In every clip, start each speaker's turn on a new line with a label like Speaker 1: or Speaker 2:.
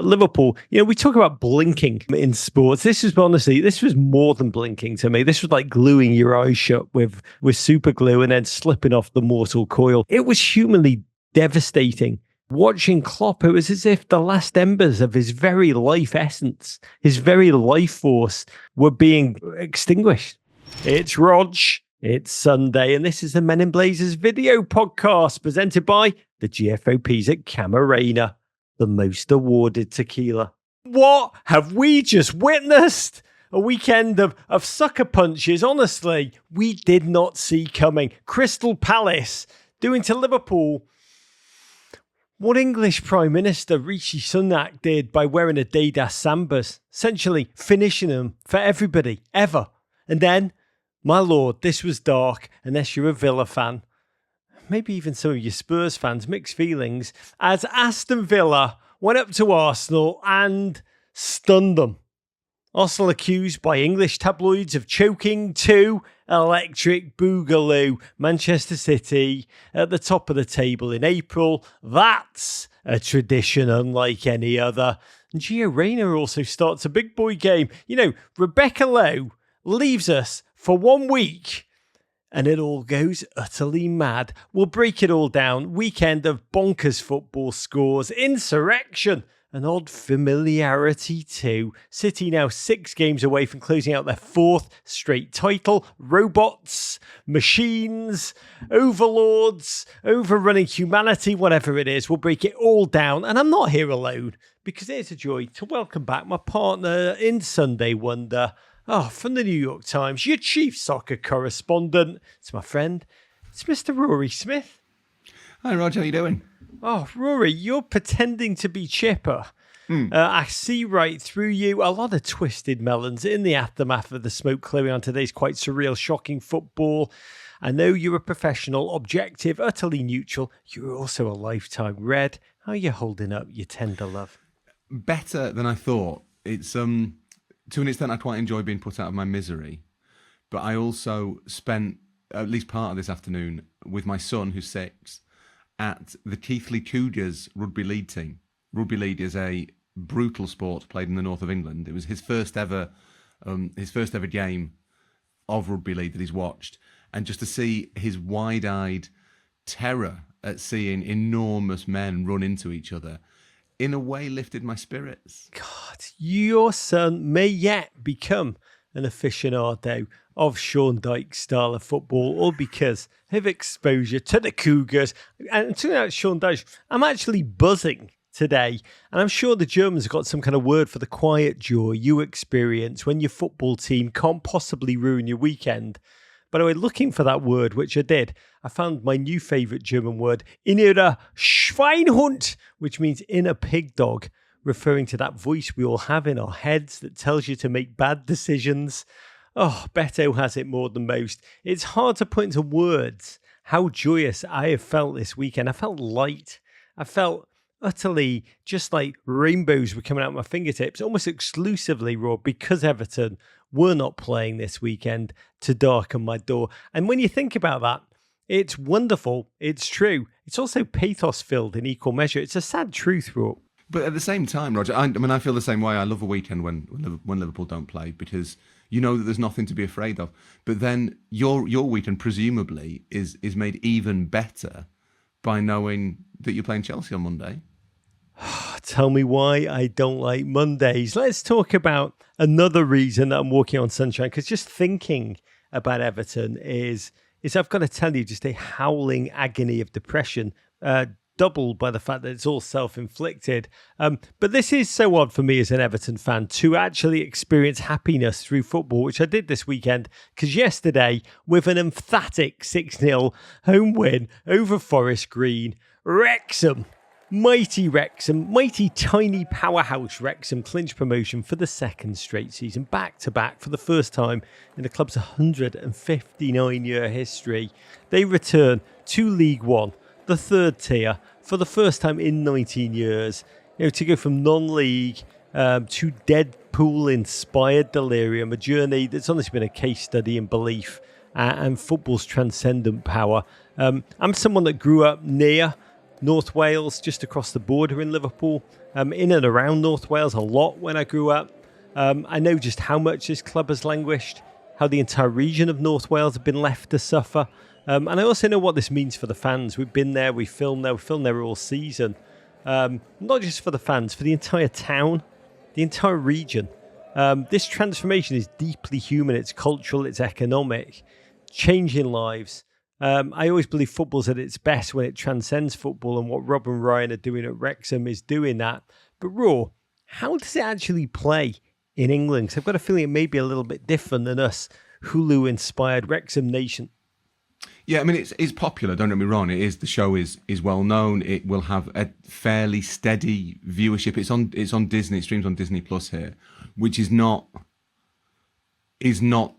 Speaker 1: Liverpool, we talk about blinking in sports. This was more than blinking to me. This was like gluing your eyes shut with super glue and then slipping off the mortal coil. It was humanly devastating. Watching Klopp, it was as if the last embers of his very life essence, his very life force were being extinguished. It's Rog, it's Sunday, and this is the Men in Blazers video podcast presented by the GFOPs at Camarena, the most awarded tequila. What have we just witnessed? A weekend of sucker punches, honestly, we did not see coming. Crystal Palace doing to Liverpool what English Prime Minister Rishi Sunak did by wearing Adidas Sambas, essentially finishing them for everybody, ever. And then, my lord, this was dark, unless you're a Villa fan. Maybe even some of your Spurs fans, mixed feelings, as Aston Villa went up to Arsenal and stunned them. Arsenal accused by English tabloids of choking to electric boogaloo. Manchester City at the top of the table in April. That's a tradition unlike any other. And Gio Reyna also starts a big boy game. Rebecca Lowe leaves us for 1 week and it all goes utterly mad. We'll break it all down. Weekend of bonkers football scores, insurrection, an odd familiarity too. City now 6 games away from closing out their 4th straight title. Robots, machines, overlords, overrunning humanity, whatever it is. We'll break it all down. And I'm not here alone, because it's a joy to welcome back my partner in Sunday Wonder. From the New York Times, your chief soccer correspondent. It's my friend. It's Mr. Rory Smith.
Speaker 2: Hi, Roger. How you doing?
Speaker 1: Rory, you're pretending to be chipper. I see right through you. A lot of twisted melons in the aftermath of the smoke clearing on today's quite surreal, shocking football. I know you're a professional, objective, utterly neutral. You're also a lifetime Red. How are you holding up, you tender love?
Speaker 2: Better than I thought. It's to an extent, I quite enjoy being put out of my misery. But I also spent at least part of this afternoon with my son, who's 6, at the Keighley Cougars rugby league team. Rugby league is a brutal sport played in the north of England. It was his first ever game of rugby league that he's watched. And just to see his wide-eyed terror at seeing enormous men run into each other, in a way lifted my spirits.
Speaker 1: God, your son may yet become an aficionado of Sean Dyche's style of football, all because of exposure to the Cougars. And turning out Sean Dyche, I'm actually buzzing today. And I'm sure the Germans have got some kind of word for the quiet joy you experience when your football team can't possibly ruin your weekend. By the way, looking for that word, which I did, I found my new favourite German word, innerer Schweinhund, which means inner pig dog, referring to that voice we all have in our heads that tells you to make bad decisions. Beto has it more than most. It's hard to put into words how joyous I have felt this weekend. I felt light. I felt utterly just like rainbows were coming out of my fingertips, almost exclusively, Raw, because Everton were not playing this weekend to darken my door. And when you think about that, it's wonderful, it's true. It's also pathos-filled in equal measure. It's a sad truth, Raw.
Speaker 2: But at the same time, Roger, I feel the same way. I love a weekend when Liverpool don't play, because you know that there's nothing to be afraid of. But then your weekend presumably is made even better by knowing that you're playing Chelsea on Monday.
Speaker 1: Tell me why I don't like Mondays. Let's talk about another reason that I'm walking on sunshine, because just thinking about Everton is I've got to tell you, just a howling agony of depression, doubled by the fact that it's all self-inflicted. But this is so odd for me as an Everton fan to actually experience happiness through football, which I did this weekend, because yesterday, with an emphatic 6-0 home win over Forest Green, Wrexham, mighty tiny powerhouse Wrexham clinch promotion for the 2nd straight season, back-to-back for the first time in the club's 159-year history. They return to League One, the 3rd tier, for the first time in 19 years. To go from non-league to Deadpool-inspired delirium, a journey that's honestly been a case study in belief and football's transcendent power. I'm someone that grew up near North Wales, just across the border in Liverpool, in and around North Wales a lot when I grew up. I know just how much this club has languished, how the entire region of North Wales have been left to suffer. And I also know what this means for the fans. We've been there, we filmed there all season. Not just for the fans, for the entire town, the entire region. This transformation is deeply human, it's cultural, it's economic, changing lives. I always believe football's at its best when it transcends football, and what Rob and Ryan are doing at Wrexham is doing that. But Raw, how does it actually play in England? Because I've got a feeling it may be a little bit different than us Hulu-inspired Wrexham Nation.
Speaker 2: Yeah, I mean, it's popular, don't get me wrong. It is, the show is well known. It will have a fairly steady viewership. It's on Disney, it streams on Disney Plus here, which is not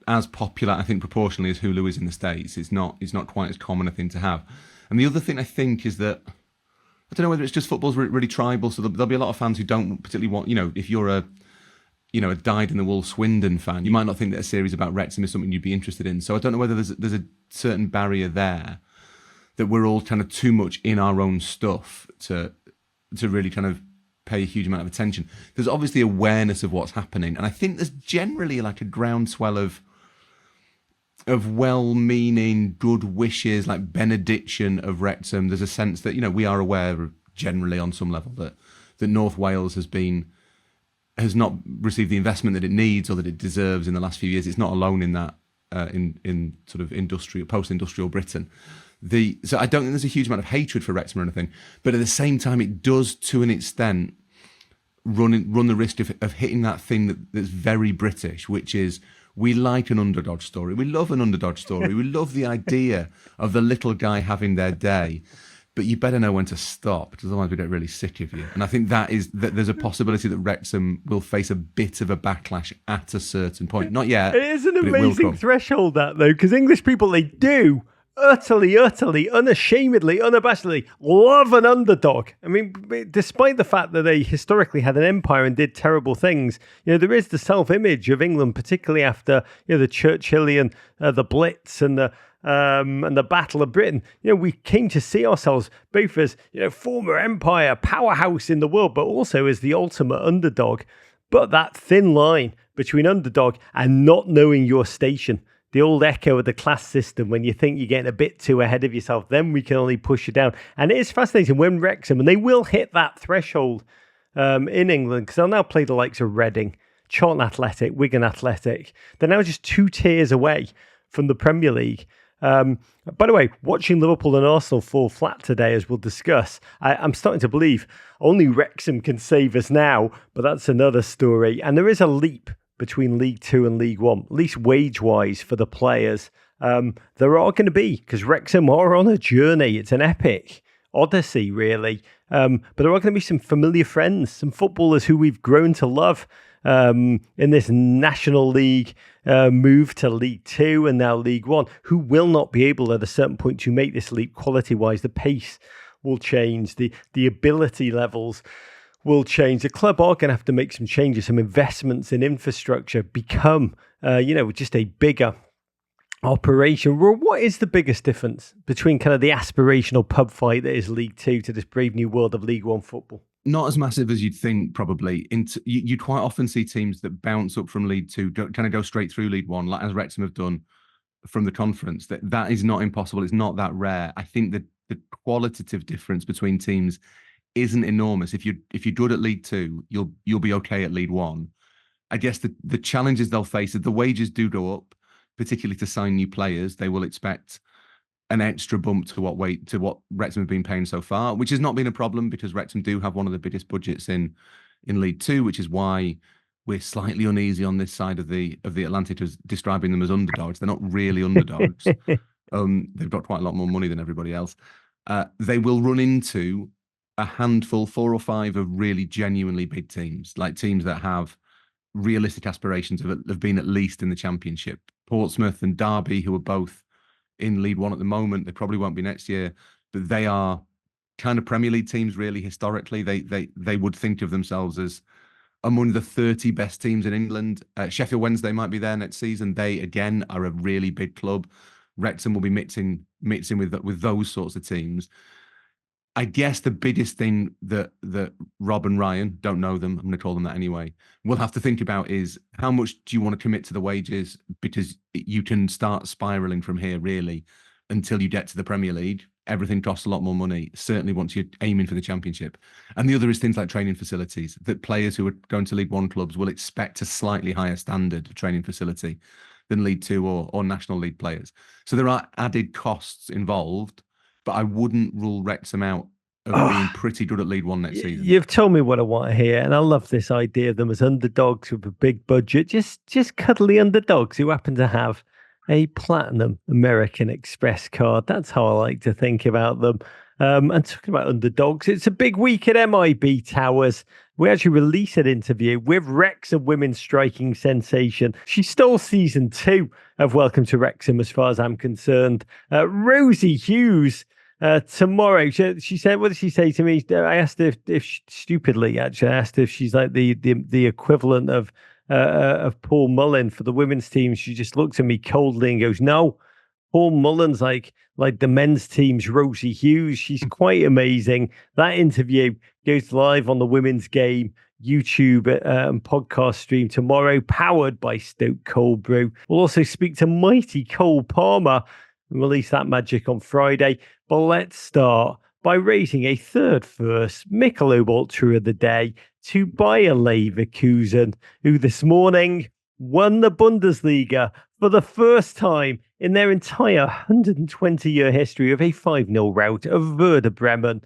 Speaker 2: as popular, I think, proportionally as Hulu is in the States. It's not quite as common a thing to have. And the other thing I think is that, I don't know whether it's just football's really tribal, so there'll be a lot of fans who don't particularly want, if you're a dyed-in-the-wool Swindon fan, you might not think that a series about Wrexham is something you'd be interested in. So I don't know whether there's a certain barrier there that we're all kind of too much in our own stuff to really kind of pay a huge amount of attention. There's obviously awareness of what's happening, and I think there's generally like a groundswell of well-meaning, good wishes, like benediction of Wrexham. There's a sense that we are aware generally on some level that North Wales has not received the investment that it needs or that it deserves in the last few years. It's not alone in that, in sort of post-industrial Britain. So I don't think there's a huge amount of hatred for Wrexham or anything, but at the same time, it does, to an extent, run the risk of hitting that thing that's very British, which is we like an underdog story. We love an underdog story. We love the idea of the little guy having their day. But you better know when to stop, because otherwise we get really sick of you. And I think that there's a possibility that Wrexham will face a bit of a backlash at a certain point. Not yet.
Speaker 1: It is an amazing threshold, that, though, because English people, they do utterly, unashamedly, unabashedly love an underdog. I mean, despite the fact that they historically had an empire and did terrible things, there is the self-image of England, particularly after the Churchillian, the Blitz, and the Battle of Britain. We came to see ourselves both as former empire, powerhouse in the world, but also as the ultimate underdog. But that thin line between underdog and not knowing your station, the old echo of the class system, when you think you're getting a bit too ahead of yourself, then we can only push you down. And it is fascinating when Wrexham, and they will hit that threshold in England, because they'll now play the likes of Reading, Charlton Athletic, Wigan Athletic. They're now just 2 tiers away from the Premier League. By the way, watching Liverpool and Arsenal fall flat today, as we'll discuss, I'm starting to believe only Wrexham can save us now, but that's another story. And there is a leap between League Two and League One, at least wage-wise for the players. There are going to be, because Wrexham are on a journey. It's an epic odyssey, really. But there are going to be some familiar friends, some footballers who we've grown to love in this National League move to League Two and now League One, who will not be able at a certain point to make this leap quality-wise. The pace will change, the ability levels will change. The club are going to have to make some changes, some investments in infrastructure, become, just a bigger operation. What is the biggest difference between kind of the aspirational pub fight that is League Two to this brave new world of League One football?
Speaker 2: Not as massive as you'd think, probably. You'd quite often see teams that bounce up from League Two, kind of go straight through League One, like as Wrexham have done from the conference. That is not impossible. It's not that rare. I think that the qualitative difference between teams isn't enormous. If you're good at League Two, you'll be okay at League One. I guess the challenges they'll face is the wages do go up, particularly to sign new players. They will expect an extra bump to what Wrexham have been paying so far, which has not been a problem because Wrexham do have one of the biggest budgets in League Two, which is why we're slightly uneasy on this side of the Atlantic as describing them as underdogs. They're not really underdogs. They've got quite a lot more money than everybody else. They will run into a handful, 4 or 5 of really genuinely big teams, like teams that have realistic aspirations of being at least in the Championship. Portsmouth and Derby, who are both in League One at the moment. They probably won't be next year, but they are kind of Premier League teams, really, historically. They would think of themselves as among the 30 best teams in England. Sheffield Wednesday might be there next season. They, again, are a really big club. Wrexham will be mixing with those sorts of teams. I guess the biggest thing that Rob and Ryan, don't know them, I'm going to call them that anyway, will have to think about is how much do you want to commit to the wages, because you can start spiraling from here really until you get to the Premier League. Everything costs a lot more money, certainly once you're aiming for the Championship. And the other is things like training facilities, that players who are going to League One clubs will expect a slightly higher standard of training facility than League Two or National League players. So there are added costs involved, but I wouldn't rule Wrexham out of being pretty good at League One next season.
Speaker 1: You've told me what I want to hear, and I love this idea of them as underdogs with a big budget, just cuddly underdogs who happen to have a platinum American Express card. That's how I like to think about them. And talking about underdogs, it's a big week at MIB Towers. We actually released an interview with Wrexham women's striking sensation. She stole season 2 of Welcome to Wrexham, as far as I'm concerned. Rosie Hughes. Tomorrow, she said, what did she say to me? I asked if stupidly, actually, I asked if she's like the equivalent of Paul Mullin for the women's team. She just looks at me coldly and goes, "No, Paul Mullen's like the men's team's Rosie Hughes. She's quite amazing." That interview goes live on the Women's Game YouTube and podcast stream tomorrow, powered by Stoke Cold Brew. We'll also speak to mighty Cole Palmer and release that magic on Friday. But let's start by raising a third first Michelob Ultra of the day to Bayer Leverkusen, who this morning won the Bundesliga for the first time in their entire 120-year history of a 5-0 rout of Werder Bremen.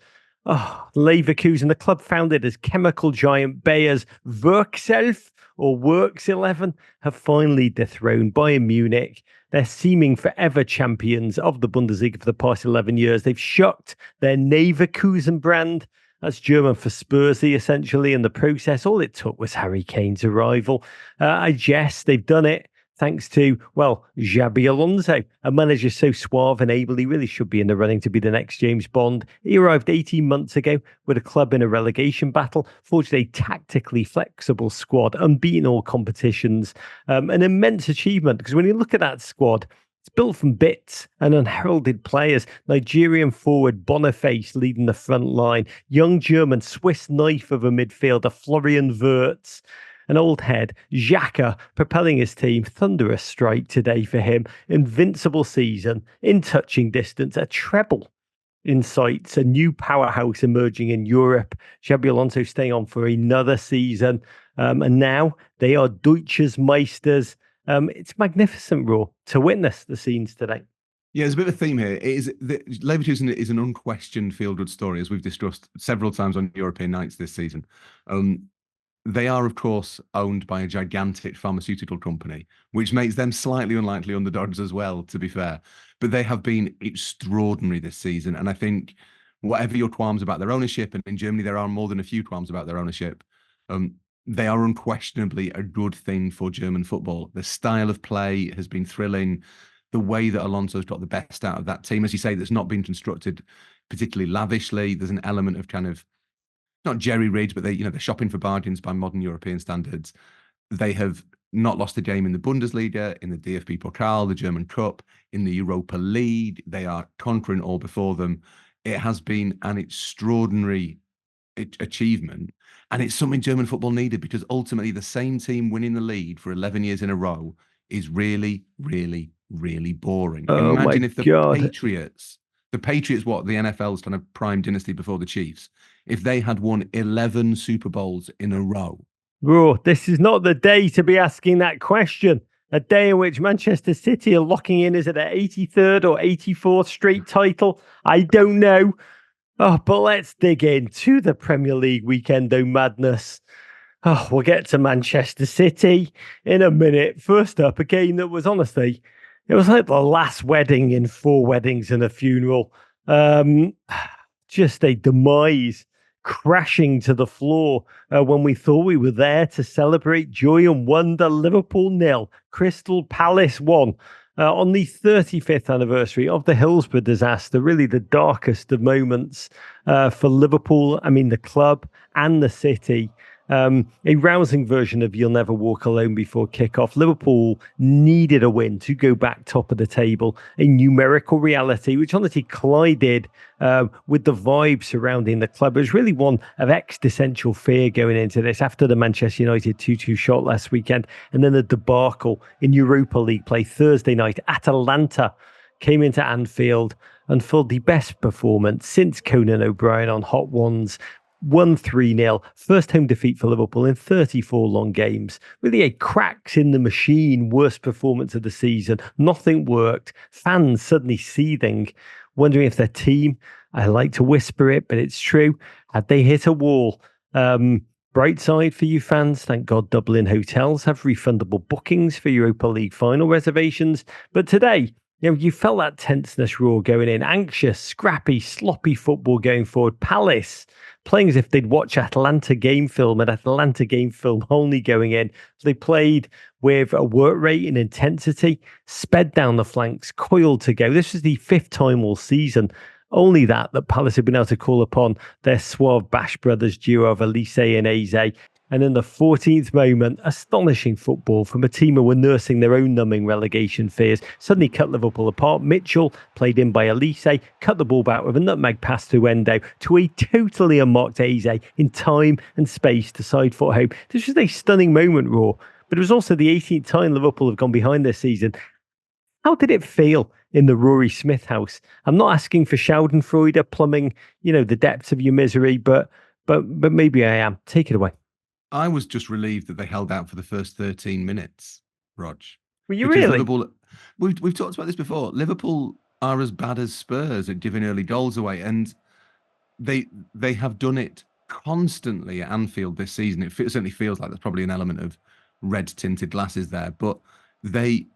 Speaker 1: Oh, Leverkusen, the club founded as chemical giant Bayer's Werkself or Works 11, have finally dethroned Bayern Munich. They're seeming forever champions of the Bundesliga for the past 11 years. They've shucked their Leverkusen brand. That's German for Spursy, essentially, in the process. All it took was Harry Kane's arrival. I guess they've done it thanks to, well, Xabi Alonso, a manager so suave and able, he really should be in the running to be the next James Bond. He arrived 18 months ago with a club in a relegation battle, forged a tactically flexible squad, unbeaten all competitions, an immense achievement, because when you look at that squad, it's built from bits and unheralded players. Nigerian forward Boniface leading the front line, young German Swiss knife of a midfielder Florian Wirtz, an old head, Xhaka, propelling his team. Thunderous strike today for him. Invincible season, in touching distance, a treble in sights, a new powerhouse emerging in Europe. Xabi Alonso staying on for another season. And now they are Deutsches Meisters. It's magnificent, Raw, to witness the scenes today.
Speaker 2: Yeah, there's a bit of a theme here. Leverkusen is an unquestioned feel-good story, as we've discussed several times on European nights this season. They are, of course, owned by a gigantic pharmaceutical company, which makes them slightly unlikely underdogs as well, to be fair. But they have been extraordinary this season. And I think whatever your qualms about their ownership, and in Germany there are more than a few qualms about their ownership, they are unquestionably a good thing for German football. The style of play has been thrilling. The way that Alonso's got the best out of that team, as you say, that's not been constructed particularly lavishly. There's an element of kind of, not jerry-rigged, but they're shopping for bargains by modern European standards. They have not lost a game in the Bundesliga, in the DFB Pokal, the German Cup, in the Europa League. They are conquering all before them. It has been an extraordinary achievement, and it's something German football needed, because ultimately the same team winning the lead for 11 years in a row is really, really, really boring.
Speaker 1: Oh,
Speaker 2: imagine if the
Speaker 1: God.
Speaker 2: Patriots, what the NFL's kind of prime dynasty before the Chiefs, if they had won 11 Super Bowls in a row.
Speaker 1: Bro, this is not the day to be asking that question. A day in which Manchester City are locking in, is it their 83rd or 84th straight title? I don't know. Oh, but let's dig into the Premier League weekendo madness. Oh, we'll get to Manchester City in a minute. First up, a game that was, honestly, it was like the last wedding in 4 weddings and a funeral. Just a demise, crashing to the floor when we thought we were there to celebrate joy and wonder. Liverpool 0, Crystal Palace 1. On the 35th anniversary of the Hillsborough disaster, really the darkest of moments for Liverpool, the club and the city. A rousing version of You'll Never Walk Alone before kickoff. Liverpool needed a win to go back top of the table. A numerical reality, which honestly collided with the vibe surrounding the club. It was really one of existential fear going into this after the Manchester United 2-2 shot last weekend, and then the debacle in Europa League play Thursday night. Atalanta came into Anfield and filled the best performance since Conan O'Brien on Hot Ones. Won 3-0, first home defeat for Liverpool in 34 long games. Really a cracks in the machine, worst performance of the season. Nothing worked. Fans suddenly seething, wondering if their team, I like to whisper it, but it's true, had they hit a wall. Bright side for you fans, thank God Dublin hotels have refundable bookings for Europa League final reservations. But today, you felt that tenseness raw going in, anxious, scrappy, sloppy football going forward. Palace playing as if they'd watch Atlanta game film and Atlanta game film only going in. So they played with a work rate and intensity, sped down the flanks, coiled to go. This was the 5th time all season. Only that Palace have been able to call upon their suave Bash Brothers duo of Elise and Eze. And in the 14th moment, astonishing football from a team who were nursing their own numbing relegation fears. Suddenly cut Liverpool apart. Mitchell, played in by Elise, cut the ball back with a nutmeg pass to Endo to a totally unmarked Eze in time and space to side foot home. This was a stunning moment, Raw, but it was also the 18th time Liverpool have gone behind this season. How did it feel in the Rory Smith house? I'm not asking for Schadenfreude, plumbing, the depths of your misery, but maybe I am. Take it away.
Speaker 2: I was just relieved that they held out for the first 13 minutes, Rog.
Speaker 1: Were you really?
Speaker 2: Liverpool, we've talked about this before. Liverpool are as bad as Spurs at giving early goals away, and they have done it constantly at Anfield this season. It certainly feels like there's probably an element of red-tinted glasses there, but the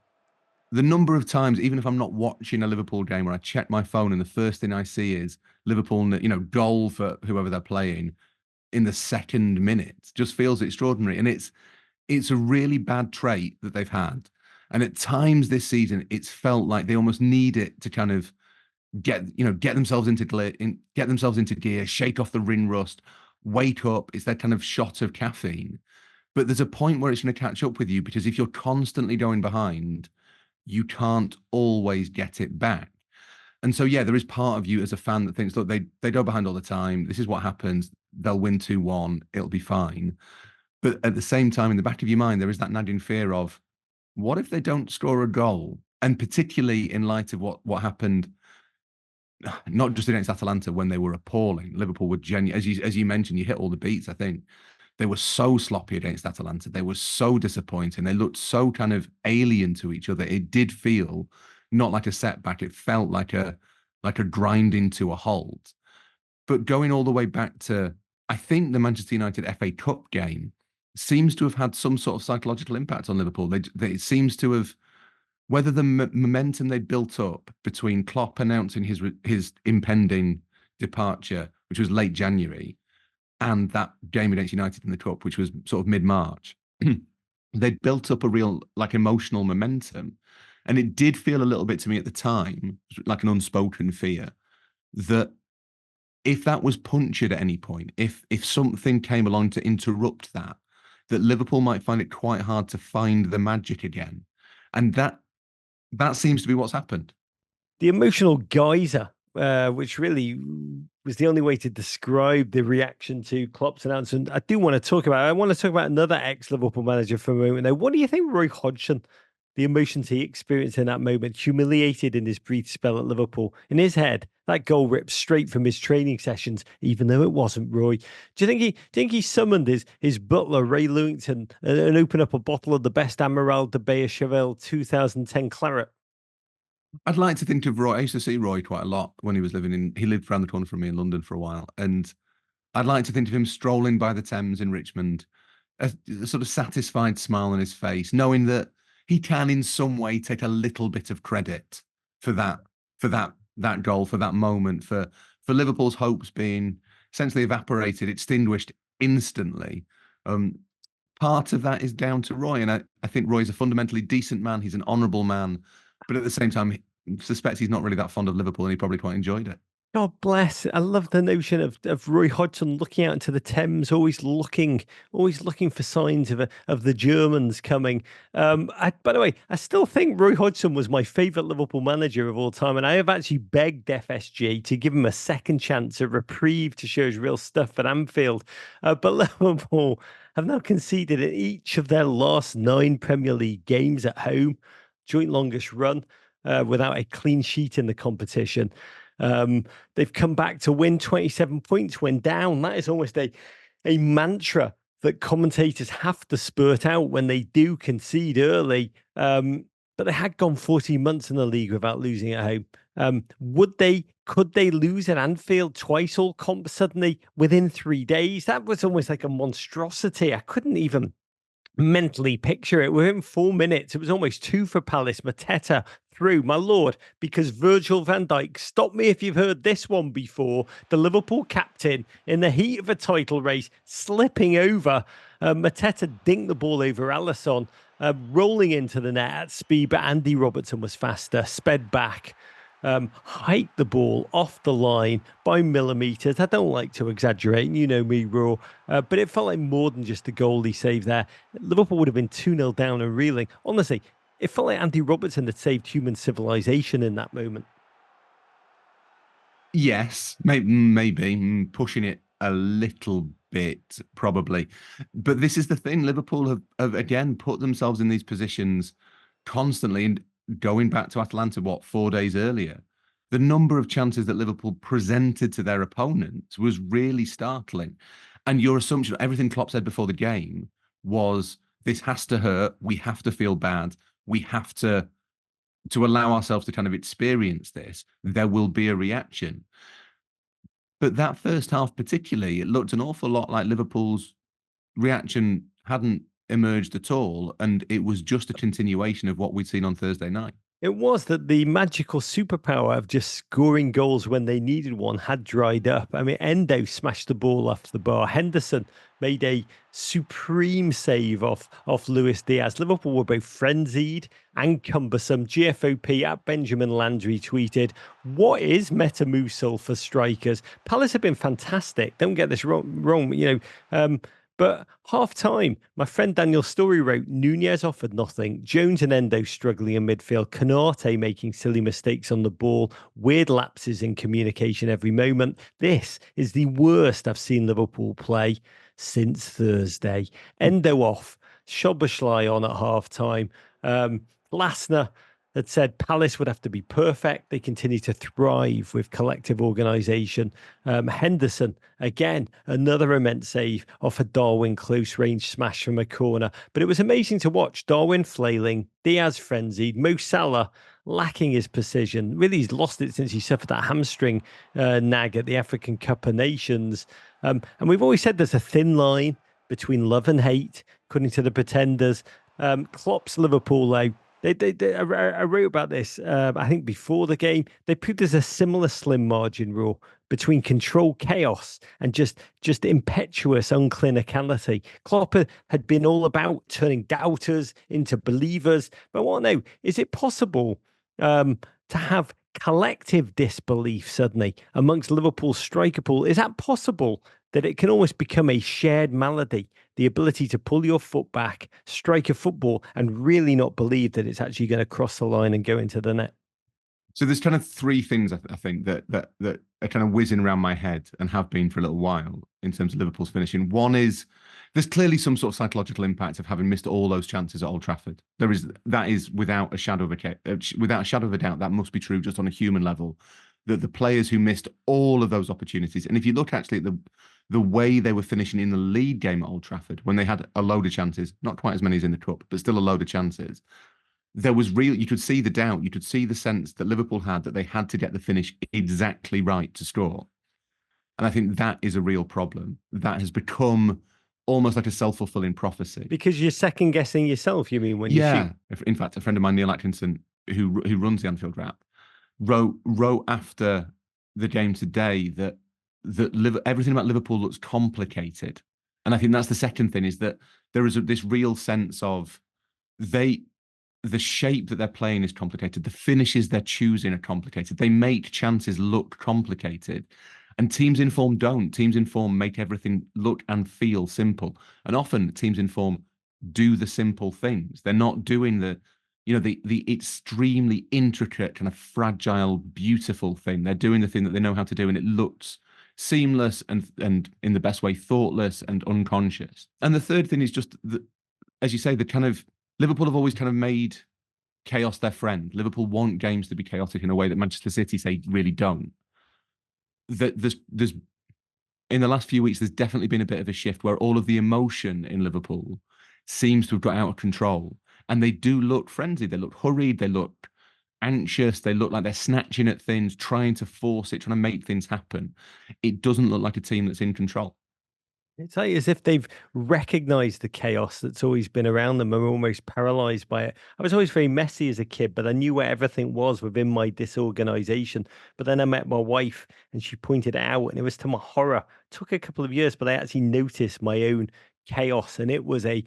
Speaker 2: number of times, even if I'm not watching a Liverpool game, where I check my phone and the first thing I see is Liverpool, goal for whoever they're playing in the second minute, just feels extraordinary. And it's a really bad trait that they've had. And at times this season, it's felt like they almost need it to kind of get themselves into gear, shake off the ring rust, wake up. It's that kind of shot of caffeine. But there's a point where it's going to catch up with you, because if you're constantly going behind, you can't always get it back. And so, yeah, there is part of you as a fan that thinks, look, they go behind all the time. This is what happens. They'll win 2-1. It'll be fine. But at the same time, in the back of your mind, there is that nagging fear of, what if they don't score a goal? And particularly in light of what happened, not just against Atalanta when they were appalling. Liverpool were genuine. As you mentioned, you hit all the beats, I think. They were so sloppy against Atalanta. They were so disappointing. They looked so kind of alien to each other. It did feel not like a setback. It felt like a grinding to a halt. But going all the way back to, I think, the Manchester United FA Cup game seems to have had some sort of psychological impact on Liverpool. It seems to have, whether the momentum they built up between Klopp announcing his impending departure, which was late January, and that game against United in the Cup, which was sort of mid-March, they'd built up a real emotional momentum. And it did feel a little bit to me at the time, like an unspoken fear, that if that was punctured at any point, if something came along to interrupt that Liverpool might find it quite hard to find the magic again. And that seems to be what's happened.
Speaker 1: The emotional geyser, which really was the only way to describe the reaction to Klopp's announcement. I want to talk about another ex-Liverpool manager for a moment. Now, what do you think, Roy Hodgson, the emotions he experienced in that moment, humiliated in his brief spell at Liverpool? In his head, that goal ripped straight from his training sessions, even though it wasn't, Roy. Do you think he summoned his butler, Ray Lewington, and opened up a bottle of the best Amiral de ARSAVL 2010 claret?
Speaker 2: I'd like to think of Roy. I used to see Roy quite a lot when he lived around the corner from me in London for a while. And I'd like to think of him strolling by the Thames in Richmond, a sort of satisfied smile on his face, knowing that he can in some way take a little bit of credit for that goal, for that moment, for Liverpool's hopes being essentially evaporated, extinguished instantly. Part of that is down to Roy. And I think Roy's a fundamentally decent man. He's an honourable man. But at the same time, I suspect he's not really that fond of Liverpool, and he probably quite enjoyed it.
Speaker 1: God bless. I love the notion of Roy Hodgson looking out into the Thames, always looking for signs of the Germans coming. By the way, I still think Roy Hodgson was my favourite Liverpool manager of all time, and I have actually begged FSG to give him a second chance, a reprieve to show his real stuff at Anfield. But Liverpool have now conceded in each of their last 9 Premier League games at home, joint longest run, without a clean sheet in the competition. They've come back to win 27 points when down. That is almost a mantra that commentators have to spurt out when they do concede early. But they had gone 14 months in the league without losing at home. Could they lose at Anfield twice all comp suddenly within 3 days? That was almost like a monstrosity. I couldn't even mentally picture it. Within 4 minutes, it was almost 2 for Palace. Mateta through, my lord, because Virgil van Dijk, stop me if you've heard this one before, the Liverpool captain in the heat of a title race, slipping over. Mateta dinked the ball over Alisson, rolling into the net at speed, but Andy Robertson was faster, sped back. Hiked the ball off the line by millimetres. I don't like to exaggerate, you know me, Raw, but it felt like more than just a goalie save there. Liverpool would have been 2-0 down and reeling. Honestly, it felt like Andy Robertson had saved human civilization in that moment.
Speaker 2: Yes, maybe pushing it a little bit, probably. But this is the thing. Liverpool have again put themselves in these positions constantly, and going back to Atalanta, 4 days earlier, the number of chances that Liverpool presented to their opponents was really startling. And your assumption, everything Klopp said before the game was, this has to hurt. We have to feel bad. We have to allow ourselves to kind of experience this. There will be a reaction. But that first half particularly, it looked an awful lot like Liverpool's reaction hadn't emerged at all, and it was just a continuation of what we'd seen on Thursday night.
Speaker 1: It was that the magical superpower of just scoring goals when they needed one had dried up. I mean, Endo smashed the ball off the bar. Henderson made a supreme save off Luis Diaz. Liverpool were both frenzied and cumbersome. GFOP at Benjamin Landry tweeted, "What is Metamucil for strikers? Palace have been fantastic. Don't get this wrong. But half time, my friend Daniel Story wrote, Nunez offered nothing. Jones and Endo struggling in midfield. Canate making silly mistakes on the ball. Weird lapses in communication every moment. This is the worst I've seen Liverpool play since Thursday. Endo off. Szoboszlai on at half time. Lasner had said Palace would have to be perfect. They continue to thrive with collective organisation. Henderson, again, another immense save off a Darwin close range smash from a corner. But it was amazing to watch. Darwin flailing, Diaz frenzied, Mo Salah lacking his precision. Really, he's lost it since he suffered that hamstring nag at the African Cup of Nations. And we've always said there's a thin line between love and hate, according to the pretenders. Klopp's Liverpool, though, I wrote about this, I think, before the game. They proved there's a similar slim margin rule between controlled chaos and just impetuous unclinicality. Klopp had been all about turning doubters into believers. But I want to know, is it possible to have collective disbelief suddenly amongst Liverpool's striker pool? Is that possible, that it can almost become a shared malady, the ability to pull your foot back, strike a football, and really not believe that it's actually going to cross the line and go into the net?
Speaker 2: So there's kind of 3 things I think that are kind of whizzing around my head and have been for a little while in terms of Liverpool's finishing. One is, there's clearly some sort of psychological impact of having missed all those chances at Old Trafford. That is without a shadow of a doubt. That must be true just on a human level. That the players who missed all of those opportunities, and if you look actually at the way they were finishing in the league game at Old Trafford, when they had a load of chances, not quite as many as in the cup, but still a load of chances, there was you could see the doubt, you could see the sense that Liverpool had that they had to get the finish exactly right to score. And I think that is a real problem. That has become almost like a self-fulfilling prophecy.
Speaker 1: Because you're second guessing yourself, you mean, when you shoot?
Speaker 2: In fact, a friend of mine, Neil Atkinson, who runs the Anfield Wrap, wrote after the game today that everything about Liverpool looks complicated. And I think that's the second thing, is that there is this real sense of they the shape that they're playing is complicated. The finishes they're choosing are complicated. They make chances look complicated. And teams in form don't. Teams in form make everything look and feel simple. And often teams in form do the simple things. They're not doing the extremely intricate, kind of fragile, beautiful thing. They're doing the thing that they know how to do, and it looks seamless and in the best way, thoughtless and unconscious. And the third thing is just that, as you say, the kind of Liverpool have always kind of made chaos their friend. Liverpool want games to be chaotic in a way that Manchester City say really don't. That there's in the last few weeks, there's definitely been a bit of a shift where all of the emotion in Liverpool seems to have got out of control. And they do look frenzied. They look hurried. They look anxious. They look like they're snatching at things, trying to force it, trying to make things happen. It doesn't look like a team that's in control.
Speaker 1: It's like as if they've recognized the chaos that's always been around them and are almost paralyzed by it. I was always very messy as a kid, but I knew where everything was within my disorganization. But then I met my wife and she pointed it out, and it was to my horror. It took a couple of years, but I actually noticed my own chaos, and it was a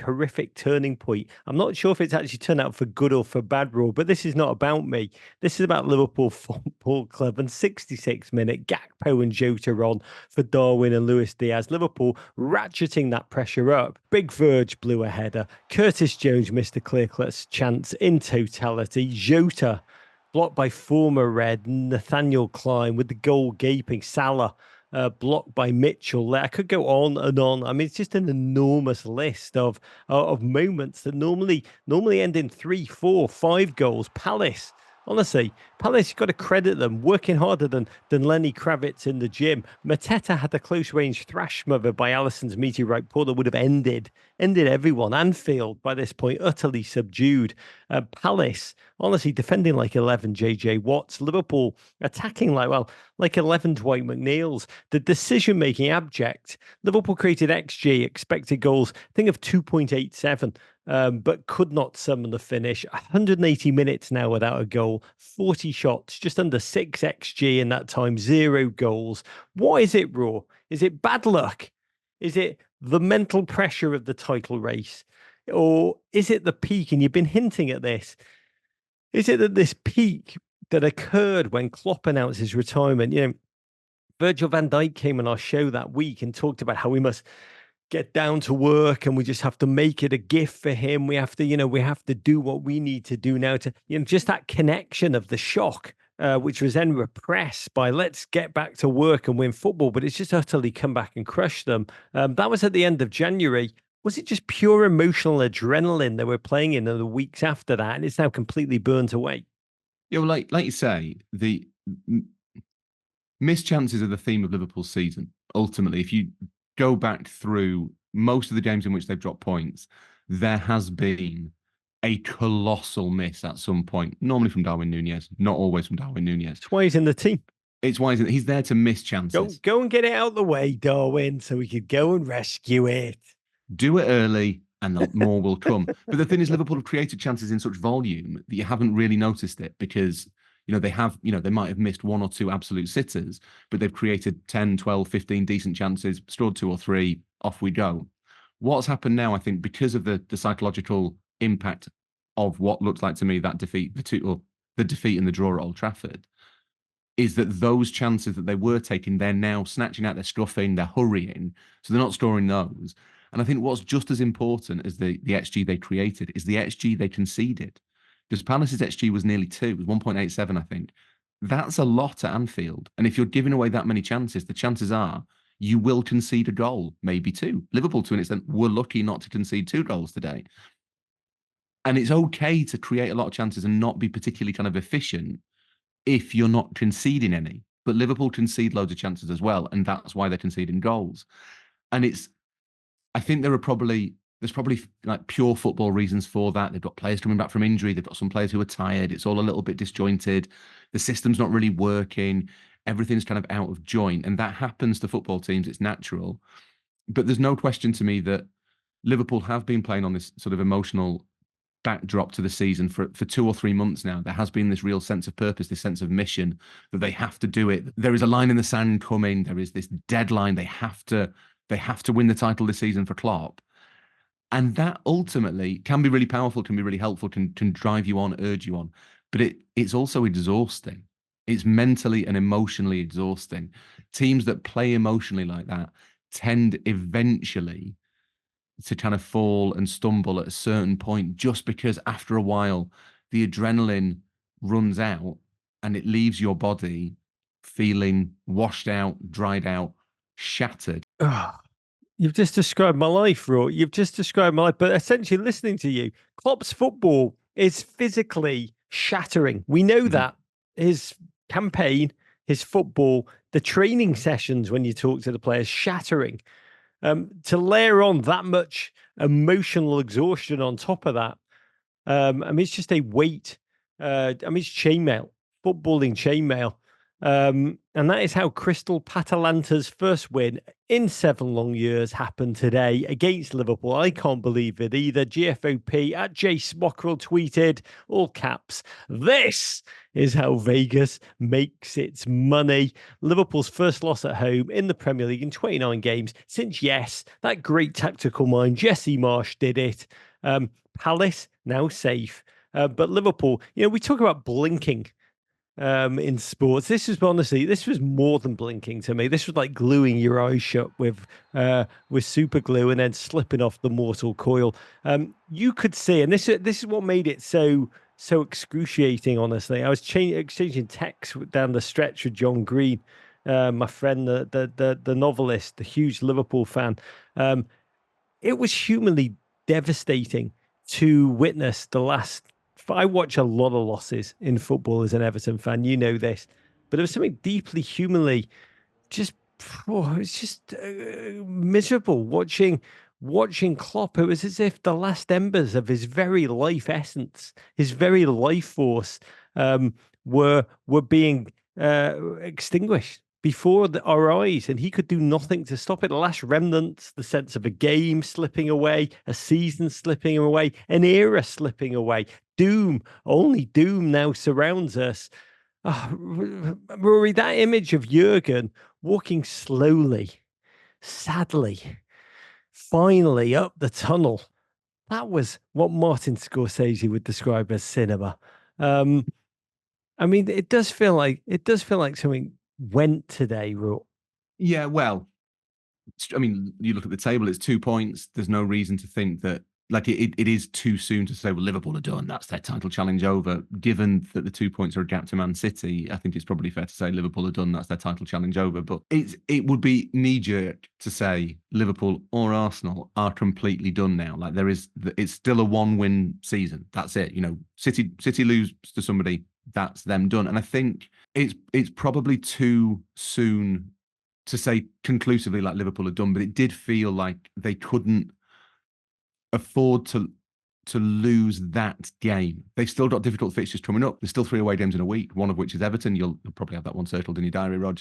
Speaker 1: horrific turning point. I'm not sure if it's actually turned out for good or for bad, Raw, but this is not about me. This is about Liverpool Football Club. And 66-minute Gakpo and Jota on for Darwin and Luis Diaz. Liverpool ratcheting that pressure up. Big Verge blew a header. Curtis Jones missed a clear-cut chance in totality. Jota blocked by former Red Nathaniel Klein with the goal gaping. Salah blocked by Mitchell. I could go on and on. I mean, it's just an enormous list of moments that normally end in 3, 4, 5 goals. Palace. Honestly, Palace, you've got to credit them, working harder than Lenny Kravitz in the gym. Mateta had a close-range thrash mother by Alisson's meteorite pour that would have ended everyone. Anfield, by this point, utterly subdued. Palace, honestly, defending like 11 J.J. Watts. Liverpool attacking like 11 Dwight McNeils. The decision-making abject. Liverpool created XG, expected goals, I think of 2.87. But could not summon the finish. 180 minutes now without a goal, 40 shots, just under 6 XG in that time, 0 goals. What is it, Raw? Is it bad luck? Is it the mental pressure of the title race? Or is it the peak? And you've been hinting at this. Is it that this peak that occurred when Klopp announced his retirement? Virgil van Dijk came on our show that week and talked about how we must get down to work and we just have to make it a gift for him. We have to do what we need to do now to, just that connection of the shock, which was then repressed by let's get back to work and win football. But it's just utterly come back and crushed them. That was at the end of January. Was it just pure emotional adrenaline they were playing in the weeks after that? And it's now completely burnt away.
Speaker 2: Yeah, well, like you say, the missed chances are the theme of Liverpool's season. Ultimately, if you go back through most of the games in which they've dropped points, there has been a colossal miss at some point, normally from Darwin Núñez, not always from Darwin Núñez.
Speaker 1: It's why he's in the team.
Speaker 2: It's why he's there to miss chances.
Speaker 1: Go and get it out of the way, Darwin, so we could go and rescue it.
Speaker 2: Do it early and more will come. But the thing is, Liverpool have created chances in such volume that you haven't really noticed it because they might have missed 1 or 2 absolute sitters, but they've created 10, 12, 15 decent chances, scored 2 or 3, off we go. What's happened now, I think, because of the psychological impact of what looks like to me that defeat, the defeat and the draw at Old Trafford, is that those chances that they were taking, they're now snatching out, they're stuffing, they're hurrying, so they're not scoring those. And I think what's just as important as the XG they created is the XG they conceded. Because Palace's XG was nearly 2, it was 1.87, I think. That's a lot at Anfield. And if you're giving away that many chances, the chances are you will concede a goal, maybe 2. Liverpool, to an extent, were lucky not to concede 2 goals today. And it's okay to create a lot of chances and not be particularly kind of efficient if you're not conceding any. But Liverpool concede loads of chances as well, and that's why they're conceding goals. And I think there's probably like pure football reasons for that. They've got players coming back from injury. They've got some players who are tired. It's all a little bit disjointed. The system's not really working. Everything's kind of out of joint. And that happens to football teams. It's natural. But there's no question to me that Liverpool have been playing on this sort of emotional backdrop to the season for 2 or 3 months now. There has been this real sense of purpose, this sense of mission that they have to do it. There is a line in the sand coming. There is this deadline. They have to win the title this season for Klopp. And that ultimately can be really powerful, can be really helpful, can drive you on, urge you on. But it's also exhausting. It's mentally and emotionally exhausting. Teams that play emotionally like that tend eventually to kind of fall and stumble at a certain point, just because after a while the adrenaline runs out and it leaves your body feeling washed out, dried out, shattered.
Speaker 1: You've just described my life, Roy. You've just described my life. But essentially, listening to you, Klopp's football is physically shattering. We know that. His campaign, his football, the training sessions when you talk to the players, shattering. To layer on that much emotional exhaustion on top of that, I mean, it's just a weight. I mean, it's chainmail, footballing chainmail. And that is how Crystal Patalanta's first win in 7 long years happened today against Liverpool. I can't believe it either. GFOP at J Smockrell tweeted, all caps, "This is how Vegas makes its money." Liverpool's first loss at home in the Premier League in 29 games since, yes, that great tactical mind, Jesse Marsh, did it. Palace now safe. But Liverpool, we talk about blinking in sports. This was more than blinking to me. This was like gluing your eyes shut with super glue and then slipping off the mortal coil. You could see, and this is what made it so excruciating. Honestly, I was exchanging texts down the stretch with John Green, my friend, the novelist, the huge Liverpool fan. It was humanly devastating to witness the last. I watch a lot of losses in football as an Everton fan. You know this, but there was something deeply humanly just. Oh, it's just miserable watching Klopp. It was as if the last embers of his very life essence, his very life force, were being extinguished before our eyes, and he could do nothing to stop it. The last remnants, the sense of a game slipping away, a season slipping away, an era slipping away. Doom, only doom now surrounds us. Rory, that image of Jurgen walking slowly, sadly, finally up the tunnel. That was what Martin Scorsese would describe as cinema. I mean, it does feel like something went today, Ro.
Speaker 2: Yeah, well, I mean, you look at the table, it's 2 points. There's no reason to think that, like, it is too soon to say, well, Liverpool are done. That's their title challenge over. Given that the 2 points are a gap to Man City, I think it's probably fair to say Liverpool are done. That's their title challenge over. But it would be knee-jerk to say Liverpool or Arsenal are completely done now. Like, it's still a 1-win season. That's it. City lose to somebody, that's them done. And I think it's probably too soon to say conclusively like Liverpool are done, but it did feel like they couldn't afford to lose that game. They've still got difficult fixtures coming up. There's still 3 away games in a week, one of which is Everton. You'll probably have that one circled in your diary, Rog.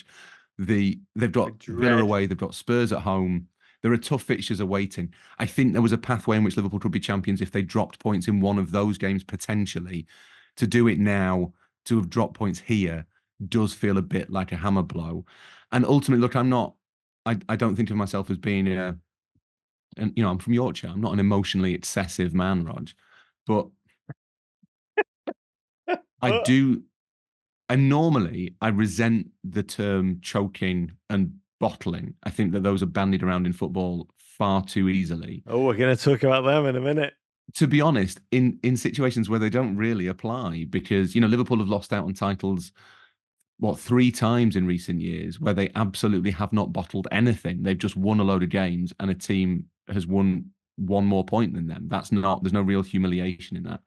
Speaker 2: They've got Villa away, they've got Spurs at home. There are tough fixtures awaiting. I think there was a pathway in which Liverpool could be champions if they dropped points in one of those games potentially. To do it now, to have dropped points here, does feel a bit like a hammer blow. And ultimately, look, I don't think of myself as being and I'm from Yorkshire. I'm not an emotionally excessive man, Rog, but I do. And normally I resent the term choking and bottling. I think that those are bandied around in football far too easily.
Speaker 1: Oh, we're going to talk about them in a minute.
Speaker 2: To be honest, in situations where they don't really apply, because, Liverpool have lost out on titles 3 times in recent years where they absolutely have not bottled anything. They've just won a load of games and a team has won 1 more point than them. There's no real humiliation in that.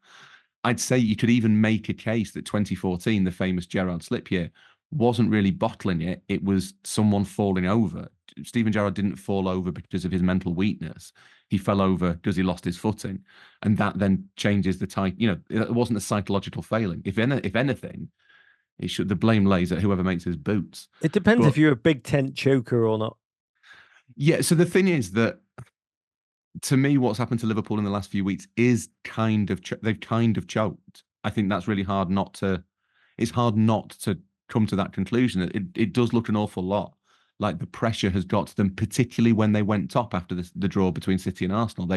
Speaker 2: I'd say you could even make a case that 2014, the famous Gerrard slip year, wasn't really bottling it. It was someone falling over. Steven Gerrard didn't fall over because of his mental weakness. He fell over because he lost his footing. And that then changes the type. It wasn't a psychological failing. If anything, the blame lays at whoever makes his boots.
Speaker 1: It depends if you're a big tent choker or not.
Speaker 2: Yeah. So the thing is that, to me, what's happened to Liverpool in the last few weeks is they've kind of choked. I think that's really hard not to. It's hard not to come to that conclusion. It does look an awful lot like the pressure has got to them, particularly when they went top after the draw between City and Arsenal.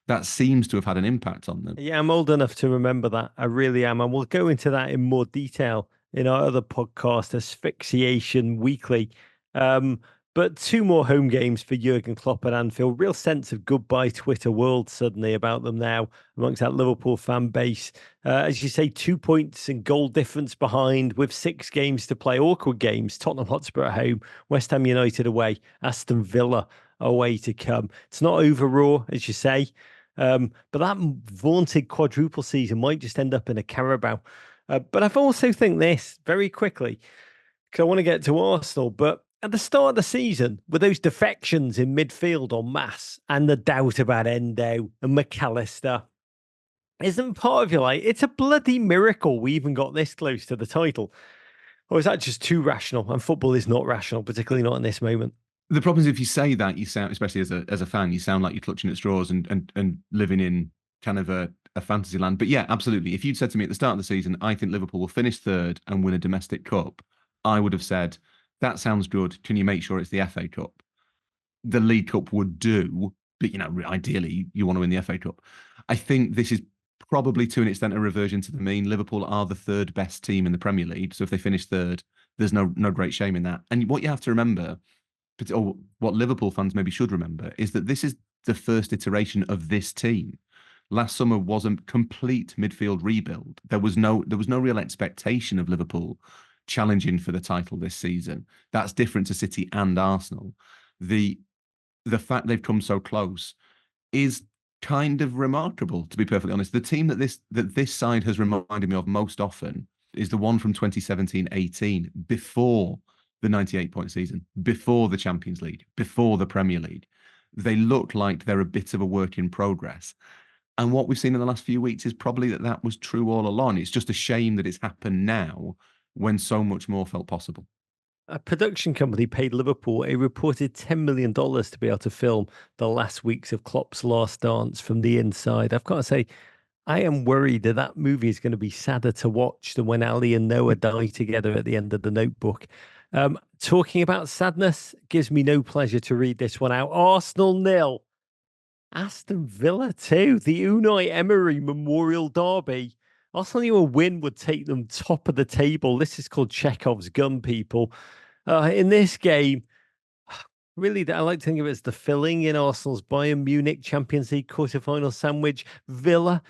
Speaker 2: that seems to have had an impact on them.
Speaker 1: Yeah, I'm old enough to remember that. I really am. And we'll go into that in more detail in our other podcast, Asphyxiation Weekly. Um, but two more home games for Jurgen Klopp at Anfield. Real sense of goodbye Twitter world suddenly about them now amongst that Liverpool fan base. As you say, 2 points and goal difference behind with 6 games to play. Awkward games. Tottenham Hotspur at home, West Ham United away, Aston Villa away to come. It's not over, Raw, as you say. But that vaunted quadruple season might just end up in a Carabao. But I've also think this very quickly, because I want to get to Arsenal. But at the start of the season, with those defections in midfield en masse and the doubt about Endo and McAllister, isn't part of you like, it's a bloody miracle we even got this close to the title? Or is that just too rational? And football is not rational, particularly not in this moment.
Speaker 2: The problem is if you say that, you sound, especially as a fan, you sound like you're clutching at straws and living in kind of a fantasy land. But yeah, absolutely. If you'd said to me at the start of the season, I think Liverpool will finish third and win a domestic cup, I would have said, that sounds good. Can you make sure it's the FA Cup? The League Cup would do, but ideally you want to win the FA Cup. I think this is probably to an extent a reversion to the mean. Liverpool are the third best team in the Premier League, so if they finish third, there's no great shame in that. And what you have to remember, or what Liverpool fans maybe should remember, is that this is the first iteration of this team. Last summer was a complete midfield rebuild. There was no real expectation of Liverpool challenging for the title this season. That's different to City and Arsenal. The fact they've come so close is kind of remarkable, to be perfectly honest. The team that this side has reminded me of most often is the one from 2017-18, before the 98-point season, before the Champions League, before the Premier League. They look like they're a bit of a work in progress. And what we've seen in the last few weeks is probably that was true all along. It's just a shame that it's happened now when so much more felt possible.
Speaker 1: A production company paid Liverpool a reported $10 million to be able to film the last weeks of Klopp's last dance from the inside. I've got to say, I am worried that that movie is going to be sadder to watch than when Ali and Noah die together at the end of The Notebook. Talking about sadness gives me no pleasure to read this one out. Arsenal 0, Aston Villa 2, the Unai Emery Memorial Derby. Arsenal knew a win would take them top of the table. This is called Chekhov's gun, people. In this game, really, I like to think of it as the filling in Arsenal's Bayern Munich Champions League quarterfinal sandwich. Villa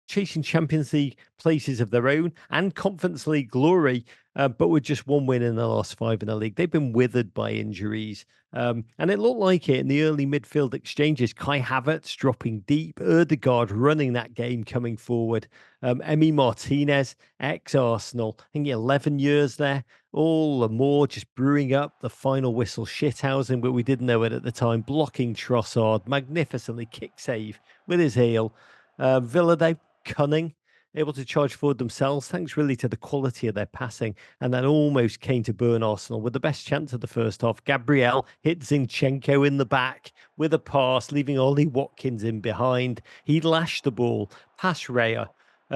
Speaker 1: chasing Champions League places of their own and Conference League glory, but with just one win in the last 5 in the league. They've been withered by injuries. And it looked like it in the early midfield exchanges. Kai Havertz dropping deep, Ødegaard running that game coming forward. Emi Martinez, ex-Arsenal, I think 11 years there. All the more just brewing up the final whistle shithousen, but we didn't know it at the time. Blocking Trossard, magnificently kick save with his heel. Villa, though, cunning, able to charge forward themselves, thanks really to the quality of their passing. And that almost came to burn Arsenal with the best chance of the first half. Gabriel hit Zinchenko in the back with a pass, leaving Ollie Watkins in behind. He lashed the ball past Raya.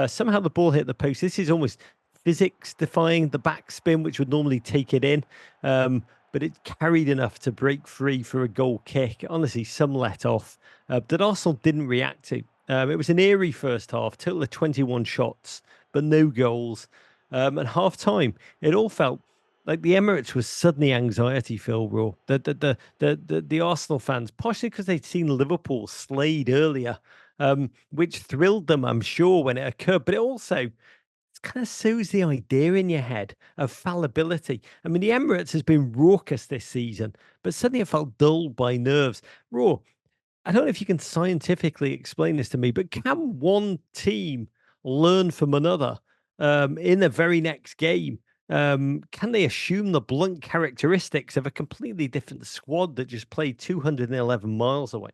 Speaker 1: Somehow the ball hit the post. This is almost physics defying the backspin, which would normally take it in. But it carried enough to break free for a goal kick. Honestly, some let off that Arsenal didn't react to. It was an eerie first half, total of 21 shots, but no goals. And half time, it all felt like the Emirates was suddenly anxiety-filled. Raw. The Arsenal fans, partially because they'd seen Liverpool slayed earlier, which thrilled them, I'm sure, when it occurred. But it also kind of sows the idea in your head of fallibility. I mean, the Emirates has been raucous this season, but suddenly it felt dulled by nerves. Raw. I don't know if you can scientifically explain this to me, but can one team learn from another in the very next game? Can they assume the blunt characteristics of a completely different squad that just played 211 miles away?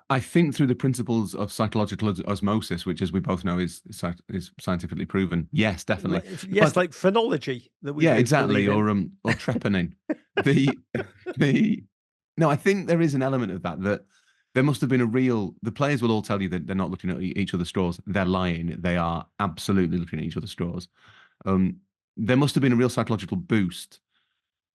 Speaker 2: I think through the principles of psychological osmosis, which, as we both know, is scientifically proven. Yes, definitely.
Speaker 1: Yes, but, like phrenology.
Speaker 2: That we exactly, or trepanning. No, I think there is an element of that there must have been the players will all tell you that they're not looking at each other's straws. They're lying. They are absolutely looking at each other's straws. There must have been a real psychological boost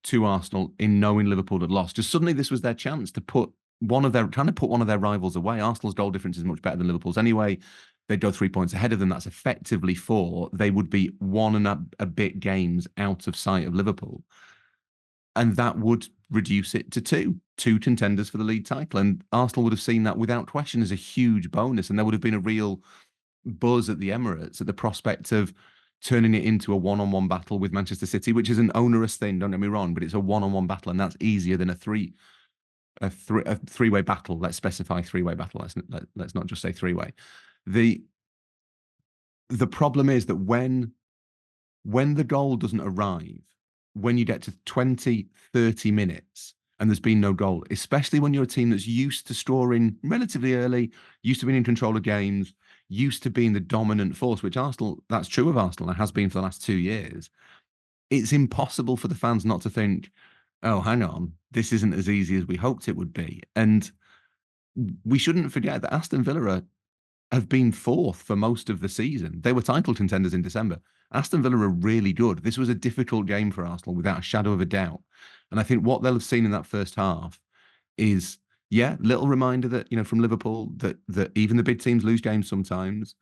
Speaker 2: to Arsenal in knowing Liverpool had lost. Just suddenly this was their chance to put trying to put one of their rivals away. Arsenal's goal difference is much better than Liverpool's anyway. They'd go 3 points ahead of them. That's effectively 4. They would be 1 and a bit games out of sight of Liverpool. And that would reduce it to 2 contenders for the league title. And Arsenal would have seen that without question as a huge bonus. And there would have been a real buzz at the Emirates at the prospect of turning it into a one-on-one battle with Manchester City, which is an onerous thing, don't get me wrong, but it's a one-on-one battle, and that's easier than a three-way battle. Let's specify three-way battle. Let's not just say three-way. The problem is that when the goal doesn't arrive, when you get to 20, 30 minutes and there's been no goal, especially when you're a team that's used to scoring relatively early, used to being in control of games, used to being the dominant force, which Arsenal, that's true of Arsenal, and has been for the last 2 years, it's impossible for the fans not to think, oh, hang on, this isn't as easy as we hoped it would be. And we shouldn't forget that Aston Villa have been 4th for most of the season. They were title contenders in December. Aston Villa are really good. This was a difficult game for Arsenal without a shadow of a doubt. And I think what they'll have seen in that first half is, little reminder that, from Liverpool, that even the big teams lose games sometimes.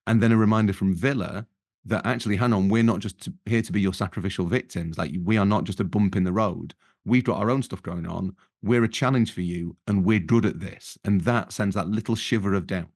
Speaker 2: And then a reminder from Villa that actually, hang on, we're not just here to be your sacrificial victims. Like, we are not just a bump in the road. We've got our own stuff going on. We're a challenge for you, and we're good at this. And that sends that little shiver of doubt.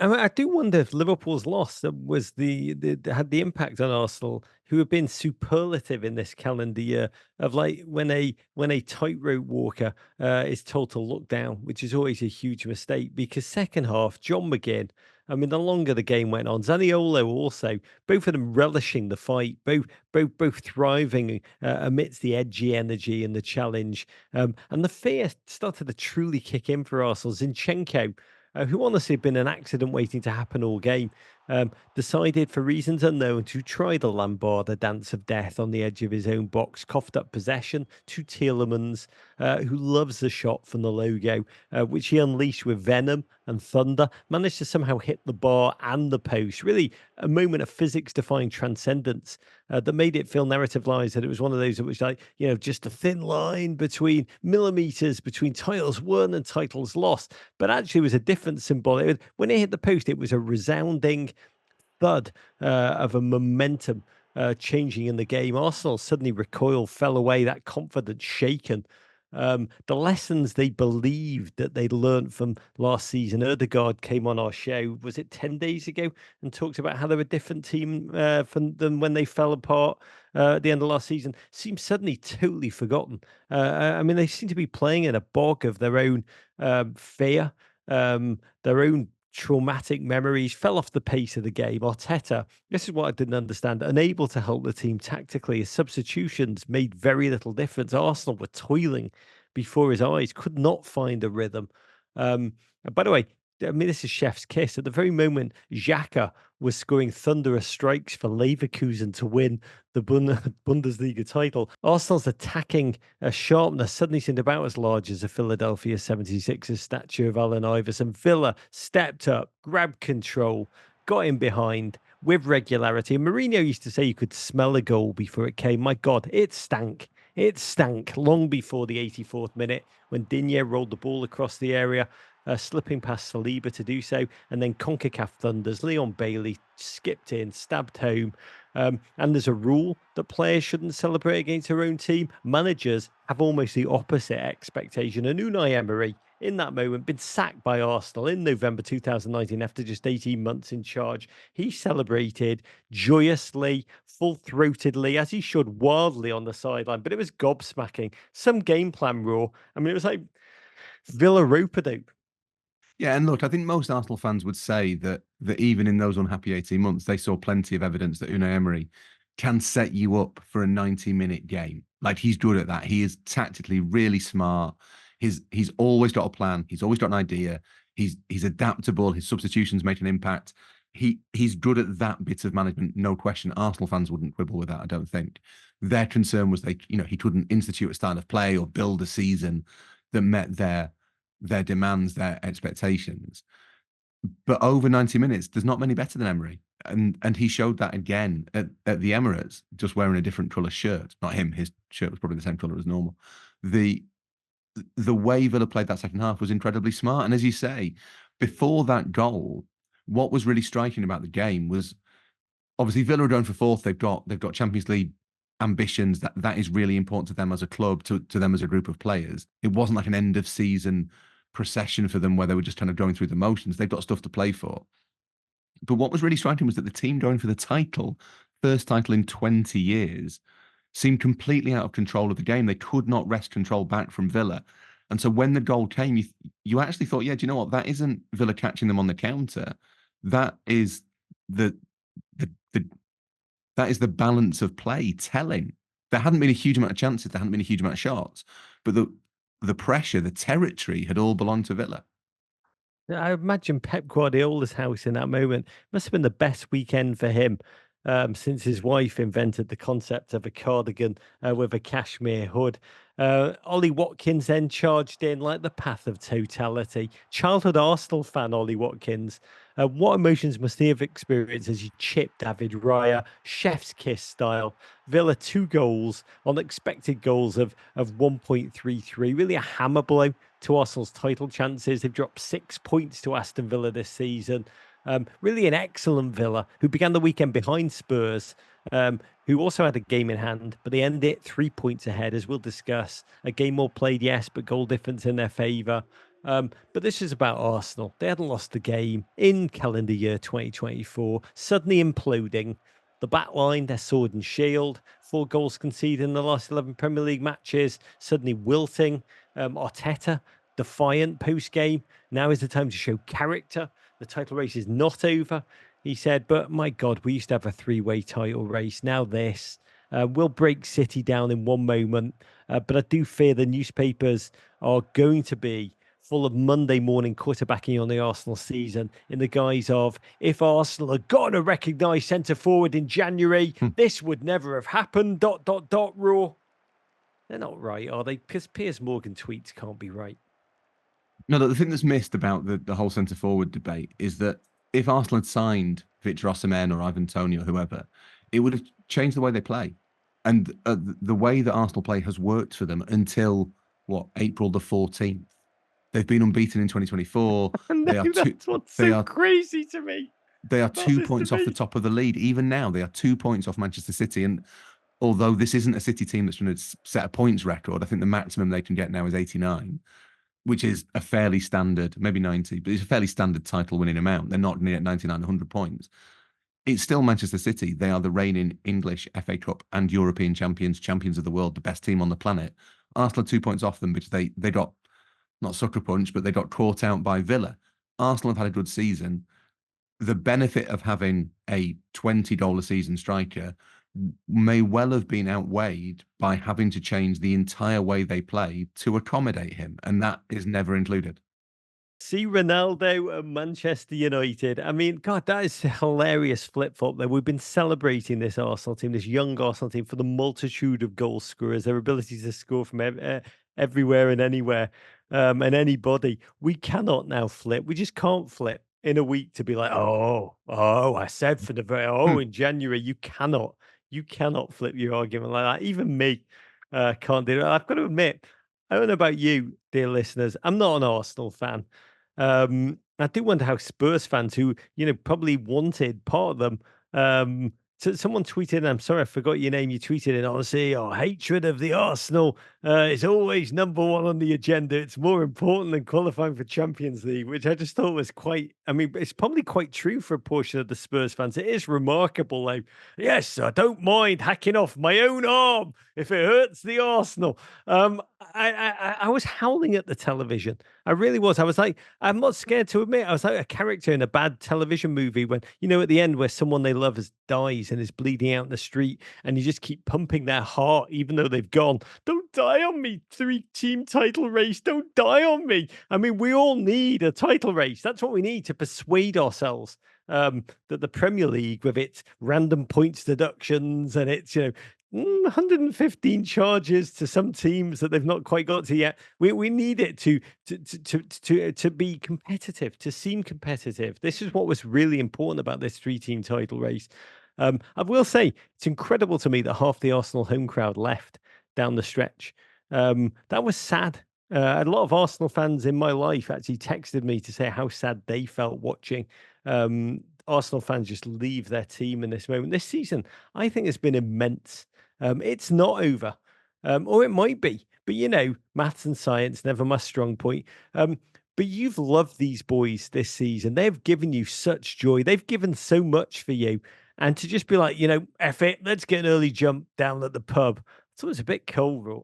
Speaker 1: I do wonder if Liverpool's loss was had the impact on Arsenal, who have been superlative in this calendar year, of like when a tightrope walker is told to look down, which is always a huge mistake. Because second half, John McGinn, I mean, the longer the game went on, Zaniolo also, both of them relishing the fight, both thriving amidst the edgy energy and the challenge, and the fear started to truly kick in for Arsenal. Zinchenko, who honestly had been an accident waiting to happen all game, decided for reasons unknown to try the Lambada dance of death on the edge of his own box, coughed up possession to Tielemans, who loves the shot from the logo, which he unleashed with venom and thunder, managed to somehow hit the bar and the post. Really a moment of physics-defying transcendence that made it feel narrative-wise that it was one of those that was like, just a thin line between millimeters between titles won and titles lost. But actually, it was a different symbol. When it hit the post, it was a resounding thud of a momentum changing in the game. Arsenal suddenly recoiled, fell away, that confidence shaken. The lessons they believed that they'd learned from last season. Erdegaard came on our show, was it 10 days ago, and talked about how they're a different team from them when they fell apart at the end of last season. Seems suddenly totally forgotten. I mean, they seem to be playing in a bog of their own fear, their own traumatic memories, fell off the pace of the game. Arteta, this is what I didn't understand, unable to help the team tactically. His substitutions made very little difference. Arsenal were toiling before his eyes, could not find a rhythm. By the way, I mean, this is chef's kiss. At the very moment, Xhaka was scoring thunderous strikes for Leverkusen to win the Bundesliga title, Arsenal's attacking sharpness suddenly seemed about as large as the Philadelphia 76ers statue of Allen Iverson. Villa stepped up, grabbed control, got in behind with regularity. And Mourinho used to say you could smell a goal before it came. My God, it stank. It stank long before the 84th minute when Digne rolled the ball across the area, slipping past Saliba to do so. And then CONCACAF thunders. Leon Bailey skipped in, stabbed home. And there's a rule that players shouldn't celebrate against their own team. Managers have almost the opposite expectation. And Unai Emery, in that moment, been sacked by Arsenal in November 2019 after just 18 months in charge. He celebrated joyously, full-throatedly, as he should, wildly on the sideline. But it was gobsmacking. Some game plan raw. I mean, it was like Villa rope-a-dope.
Speaker 2: Yeah, and look, I think most Arsenal fans would say that even in those unhappy 18 months, they saw plenty of evidence that Unai Emery can set you up for a 90-minute game. Like, he's good at that. He is tactically really smart. He's always got a plan. He's always got an idea. He's adaptable. His substitutions make an impact. He's good at that bit of management, no question. Arsenal fans wouldn't quibble with that, I don't think. Their concern was he couldn't institute a style of play or build a season that met their demands, their expectations. But over 90 minutes, there's not many better than Emery. And he showed that again at the Emirates, just wearing a different colour shirt. Not him, his shirt was probably the same colour as normal. the way Villa played that second half was incredibly smart. And as you say, before that goal, what was really striking about the game was obviously Villa are going for fourth. They've got Champions League ambitions. That is really important to them as a club, to them as a group of players. It wasn't like an end of season procession for them where they were just kind of going through the motions. They've got stuff to play for. But what was really striking was that the team going for the title, first title in 20 years, seemed completely out of control of the game. They could not wrest control back from Villa. And so when the goal came, you actually thought, yeah, do you know what? That isn't Villa catching them on the counter. That is the that is the balance of play telling. There hadn't been a huge amount of chances, there hadn't been a huge amount of shots, but the pressure, the territory had all belonged to Villa.
Speaker 1: I imagine Pep Guardiola's house in that moment must have been the best weekend for him since his wife invented the concept of a cardigan with a cashmere hood. Ollie Watkins then charged in like the path of totality. Childhood Arsenal fan Ollie Watkins. What emotions must he have experienced as he chipped David Raya, chef's kiss style? Villa 2 goals, unexpected goals of 1.33. Really a hammer blow to Arsenal's title chances. They've dropped 6 points to Aston Villa this season. Really an excellent Villa who began the weekend behind Spurs, who also had a game in hand, but they ended it 3 points ahead, as we'll discuss. A game more played, yes, but goal difference in their favour. But this is about Arsenal. They hadn't lost the game in calendar year 2024, suddenly imploding. The back line, their sword and shield, 4 goals conceded in the last 11 Premier League matches, suddenly wilting. Arteta, defiant post-game. Now is the time to show character. The title race is not over, he said, but my God, we used to have a 3-way title race. Now this. We'll break City down in one moment, but I do fear the newspapers are going to be full of Monday morning quarterbacking on the Arsenal season in the guise of, if Arsenal had gotten a recognised centre-forward in January, this would never have happened, ... Raw. They're not right, are they? Because Piers Morgan tweets can't be right.
Speaker 2: No, the thing that's missed about the whole centre-forward debate is that if Arsenal had signed Victor Osimhen or Ivan Toney or whoever, it would have changed the way they play. And the way that Arsenal play has worked for them until, April the 14th. They've been unbeaten in 2024.
Speaker 1: That's what's so crazy to me.
Speaker 2: They are 2 points off the top of the lead. Even now, they are 2 points off Manchester City. And although this isn't a City team that's going to set a points record, I think the maximum they can get now is 89, which is a fairly standard, maybe 90, but it's a fairly standard title winning amount. They're not going to get 99, 100 points. It's still Manchester City. They are the reigning English FA Cup and European champions of the world, the best team on the planet. Arsenal 2 points off them because they got, not sucker punch, but they got caught out by Villa. Arsenal have had a good season. The benefit of having a $20 season striker may well have been outweighed by having to change the entire way they play to accommodate him, and that is never included.
Speaker 1: See Ronaldo at Manchester United. I mean, God, that is a hilarious flip-flop there. We've been celebrating this Arsenal team, this young Arsenal team, for the multitude of goal scorers, their ability to score from everywhere and anywhere, and anybody. We cannot now flip. We just can't flip in a week to be like, I said for the in January. You cannot flip your argument like that. Even me can't do it. I've got to admit, I don't know about you, dear listeners. I'm not an Arsenal fan. I do wonder how Spurs fans who, probably wanted part of them. So someone tweeted, and I'm sorry, I forgot your name. You tweeted it, honestly, our hatred of the Arsenal is always number one on the agenda. It's more important than qualifying for Champions League, which I just thought was it's probably quite true for a portion of the Spurs fans. It is remarkable, like, yes, I don't mind hacking off my own arm if it hurts the Arsenal. I was howling at the television. I really was. I was like, I'm not scared to admit, I was like a character in a bad television movie when, at the end where someone they love dies and is bleeding out in the street, and you just keep pumping their heart even though they've gone. Don't die on me, 3-team title race. Don't die on me. I mean, we all need a title race. That's what we need to persuade ourselves that the Premier League, with its random points deductions and its 115 charges to some teams that they've not quite got to yet. We need it to be competitive, to seem competitive. This is what was really important about this 3-team title race. I will say it's incredible to me that half the Arsenal home crowd left down the stretch. That was sad. A lot of Arsenal fans in my life actually texted me to say how sad they felt watching Arsenal fans just leave their team in this moment. This season, I think has been immense. It's not over, or it might be, but you know, maths and science never my strong point. But you've loved these boys this season. They've given you such joy. They've given so much for you. And to just be like, you know, F it, let's get an early jump down at the pub. So it's a bit cold, raw.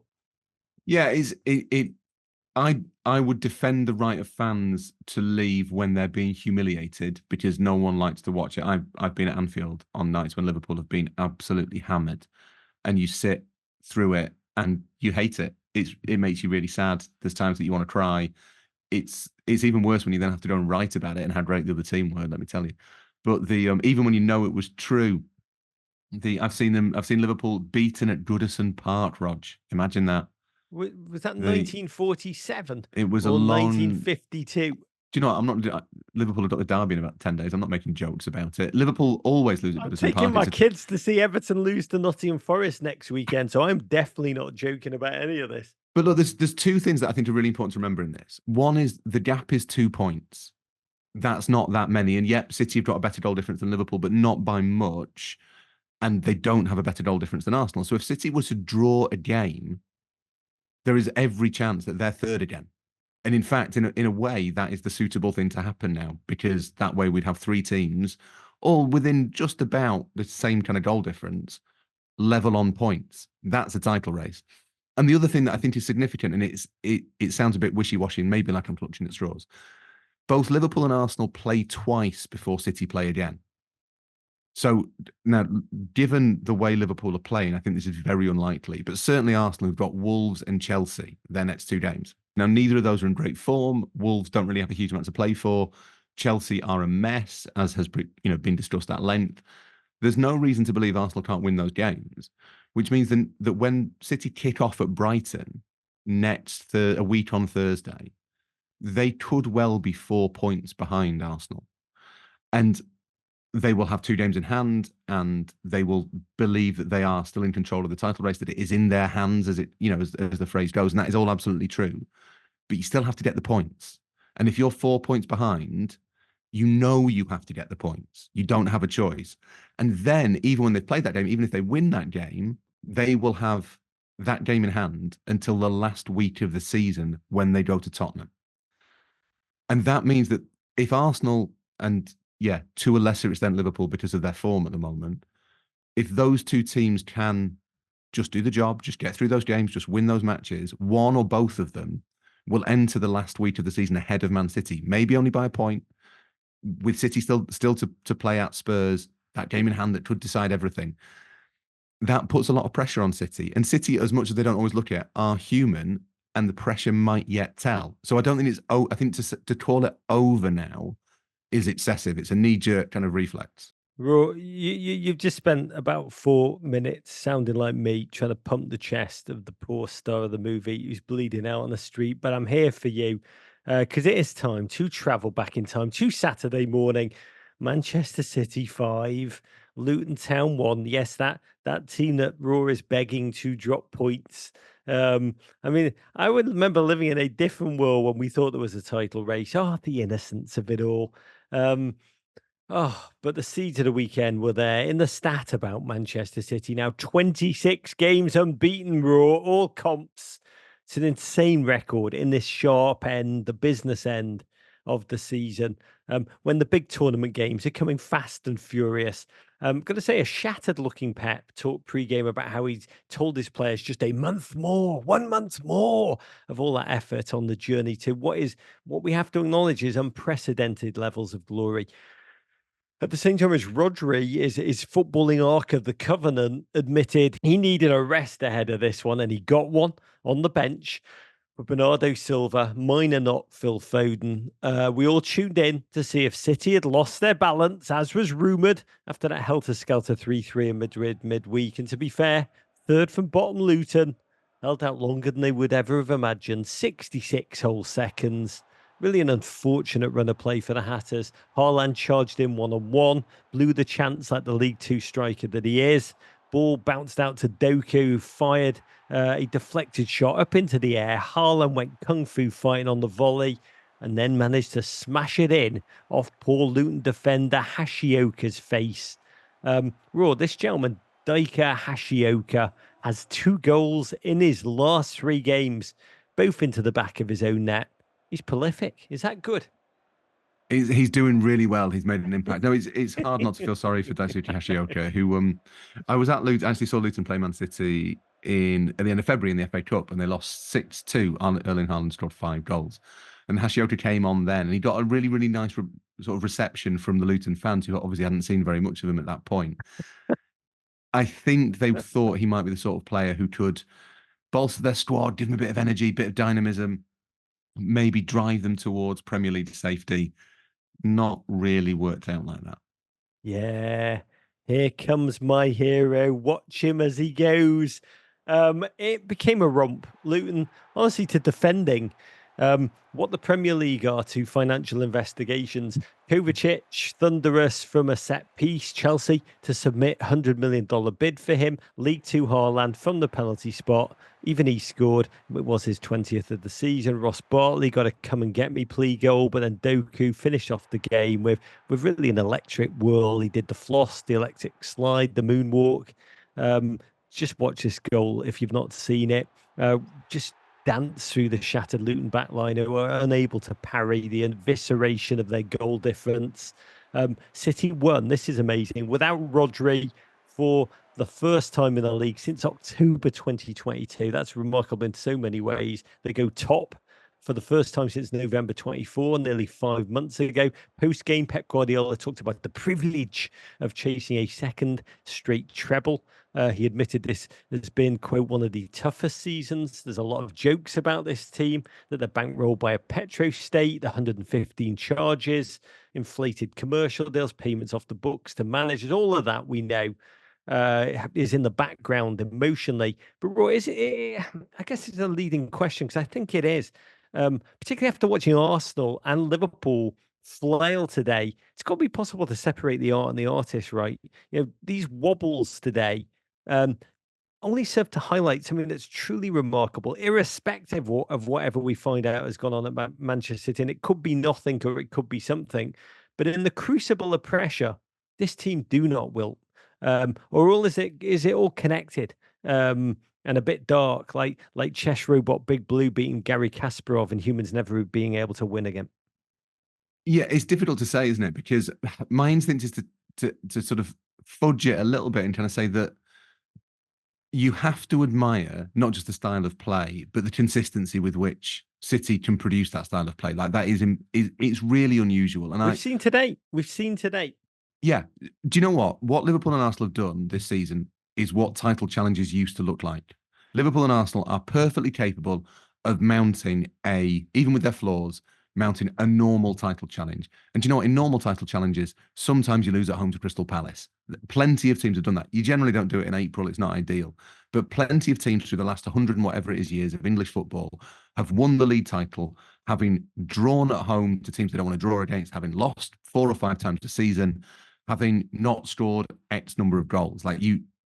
Speaker 2: Yeah, I would defend the right of fans to leave when they're being humiliated because no one likes to watch it. I've been at Anfield on nights when Liverpool have been absolutely hammered, and you sit through it and you hate it. It makes you really sad. There's times that you want to cry. It's even worse when you then have to go and write about it and how great the other team were. Let me tell you. But the even when you know it was true, I've seen Liverpool beaten at Goodison Park. Rog, imagine that.
Speaker 1: Was that 1947?
Speaker 2: It was a
Speaker 1: or
Speaker 2: long
Speaker 1: 1952?
Speaker 2: Do you know what? I'm not. Liverpool have got the derby in about 10 days. I'm not making jokes about it. Liverpool always lose at
Speaker 1: I'm
Speaker 2: Goodison
Speaker 1: taking
Speaker 2: Park.
Speaker 1: my kids to see Everton lose to Nottingham Forest next weekend, so I'm definitely not joking about any of this.
Speaker 2: But look, there's two things that I think are really important to remember in this. One is the gap is 2 points. That's not that many. And yep, City have got a better goal difference than Liverpool, but not by much. And they don't have a better goal difference than Arsenal. So if City was to draw a game, there is every chance that they're third again. And in fact, in a way, that is the suitable thing to happen now, because that way we'd have 3 teams all within just about the same kind of goal difference, level on points. That's a title race. And the other thing that I think is significant, and it sounds a bit wishy-washy, and maybe like I'm clutching at straws, both Liverpool and Arsenal play twice before City play again. So now, given the way Liverpool are playing, I think this is very unlikely. But certainly Arsenal have got Wolves and Chelsea, their next 2 games. Now, neither of those are in great form. Wolves don't really have a huge amount to play for. Chelsea are a mess, as has been discussed at length. There's no reason to believe Arsenal can't win those games, which means then that when City kick off at Brighton a week on Thursday, they could well be 4 points behind Arsenal. And they will have 2 games in hand, and they will believe that they are still in control of the title race, that it is in their hands, as the phrase goes. And that is all absolutely true. But you still have to get the points. And if you're 4 points behind, you have to get the points. You don't have a choice. And then even when they've played that game, even if they win that game, they will have that game in hand until the last week of the season when they go to Tottenham. And that means that if Arsenal and, to a lesser extent Liverpool because of their form at the moment, if those 2 teams can just do the job, just get through those games, just win those matches, one or both of them will enter the last week of the season ahead of Man City, maybe only by a point, with City still to play at Spurs, that game in hand that could decide everything. That puts a lot of pressure on City. And City, as much as they don't always look at, are human, and the pressure might yet tell. So I don't think I think to call it over now is excessive. It's a knee-jerk kind of reflex.
Speaker 1: You've just spent about 4 minutes sounding like me trying to pump the chest of the poor star of the movie who's bleeding out on the street. But I'm here for you because it is time to travel back in time to Saturday morning. Manchester City 5, Luton Town 1. Yes, that team that Raw is begging to drop points. I mean, I would remember living in a different world when we thought there was a title race. Oh, the innocence of it all. But the seeds of the weekend were there. In the stat about Manchester City now, 26 games unbeaten, Raw, all comps. It's an insane record in this sharp end, the business end of the season. When the big tournament games are coming fast and furious. I'm going to say a shattered looking Pep talked pre-game about how he's told his players just 1 month more of all that effort on the journey to what we have to acknowledge is unprecedented levels of glory. At the same time as Rodri, is footballing arc of the Covenant, admitted he needed a rest ahead of this one, and he got one on the bench for Bernardo Silva, minor not Phil Foden. We all tuned in to see if City had lost their balance, as was rumoured, after that helter-skelter 3-3 in Madrid midweek. And to be fair, third from bottom Luton held out longer than they would ever have imagined. 66 whole seconds. Really an unfortunate run of play for the Hatters. Haaland charged in 1-on-1, blew the chance like the League Two striker that he is. Ball bounced out to Doku, fired a deflected shot up into the air. Haaland went kung fu fighting on the volley and then managed to smash it in off poor Luton defender Hashioka's face. Raw, this gentleman, Daika Hashioka, has 2 goals in his last 3 games, both into the back of his own net. He's prolific. Is that good?
Speaker 2: He's doing really well. He's made an impact. No, it's hard not to feel sorry for Daisuke Hashioka, who I was at Luton, actually saw Luton play Man City at the end of February in the FA Cup, and they lost 6-2. Erling Haaland scored 5 goals, and Hashioka came on then, and he got a really, really nice sort of reception from the Luton fans, who obviously hadn't seen very much of him at that point. I think they thought he might be the sort of player who could bolster their squad, give them a bit of energy, bit of dynamism, maybe drive them towards Premier League safety. Not really worked out like that.
Speaker 1: Yeah, here comes my hero. Watch him as he goes. It became a romp. Luton, honestly, to defending what the Premier League are to financial investigations. Kovacic, thunderous from a set piece. Chelsea to submit $100 million bid for him. League Two Haaland from the penalty spot. Even he scored. It was his 20th of the season. Ross Bartley got a come and get me plea goal, but then Doku finished off the game with really an electric whirl. He did the floss, the electric slide, the moonwalk. Just watch this goal if you've not seen it. Just dance through the shattered Luton backline, who were unable to parry the evisceration of their goal difference. City won. This is amazing. Without Rodri for the first time in the league since October 2022. That's remarkable in so many ways. They go top for the first time since November 24, nearly 5 months ago. Post-game, Pep Guardiola talked about the privilege of chasing a second straight treble. He admitted this has been, quote, one of the toughest seasons. There's a lot of jokes about this team, that they're bankrolled by a petro state, the 115 charges, inflated commercial deals, payments off the books to managers. All of that we know is in the background emotionally. But Roy, I guess it's a leading question, because I think it is. Particularly after watching Arsenal and Liverpool flail today, it's got to be possible to separate the art and the artist, right? You know, these wobbles today only serve to highlight something that's truly remarkable, irrespective of whatever we find out has gone on at Manchester City. And it could be nothing or it could be something. But in the crucible of pressure, this team do not wilt. Is it all connected? And a bit dark, like chess robot Big Blue beating Gary Kasparov and humans never being able to win again.
Speaker 2: Yeah, it's difficult to say, isn't it? Because my instinct is to sort of fudge it a little bit and kind of say that you have to admire not just the style of play, but the consistency with which City can produce that style of play. Like that it's really unusual. And
Speaker 1: We've seen today.
Speaker 2: Yeah. Do you know what? What Liverpool and Arsenal have done this season is what title challenges used to look like. Liverpool and Arsenal are perfectly capable of mounting even with their flaws, mounting a normal title challenge. And do you know what? In normal title challenges, sometimes you lose at home to Crystal Palace. Plenty of teams have done that. You generally don't do it in April. It's not ideal. But plenty of teams through the last 100 and whatever it is years of English football have won the league title, having drawn at home to teams they don't want to draw against, having lost 4 or 5 times this season, having not scored X number of goals. Like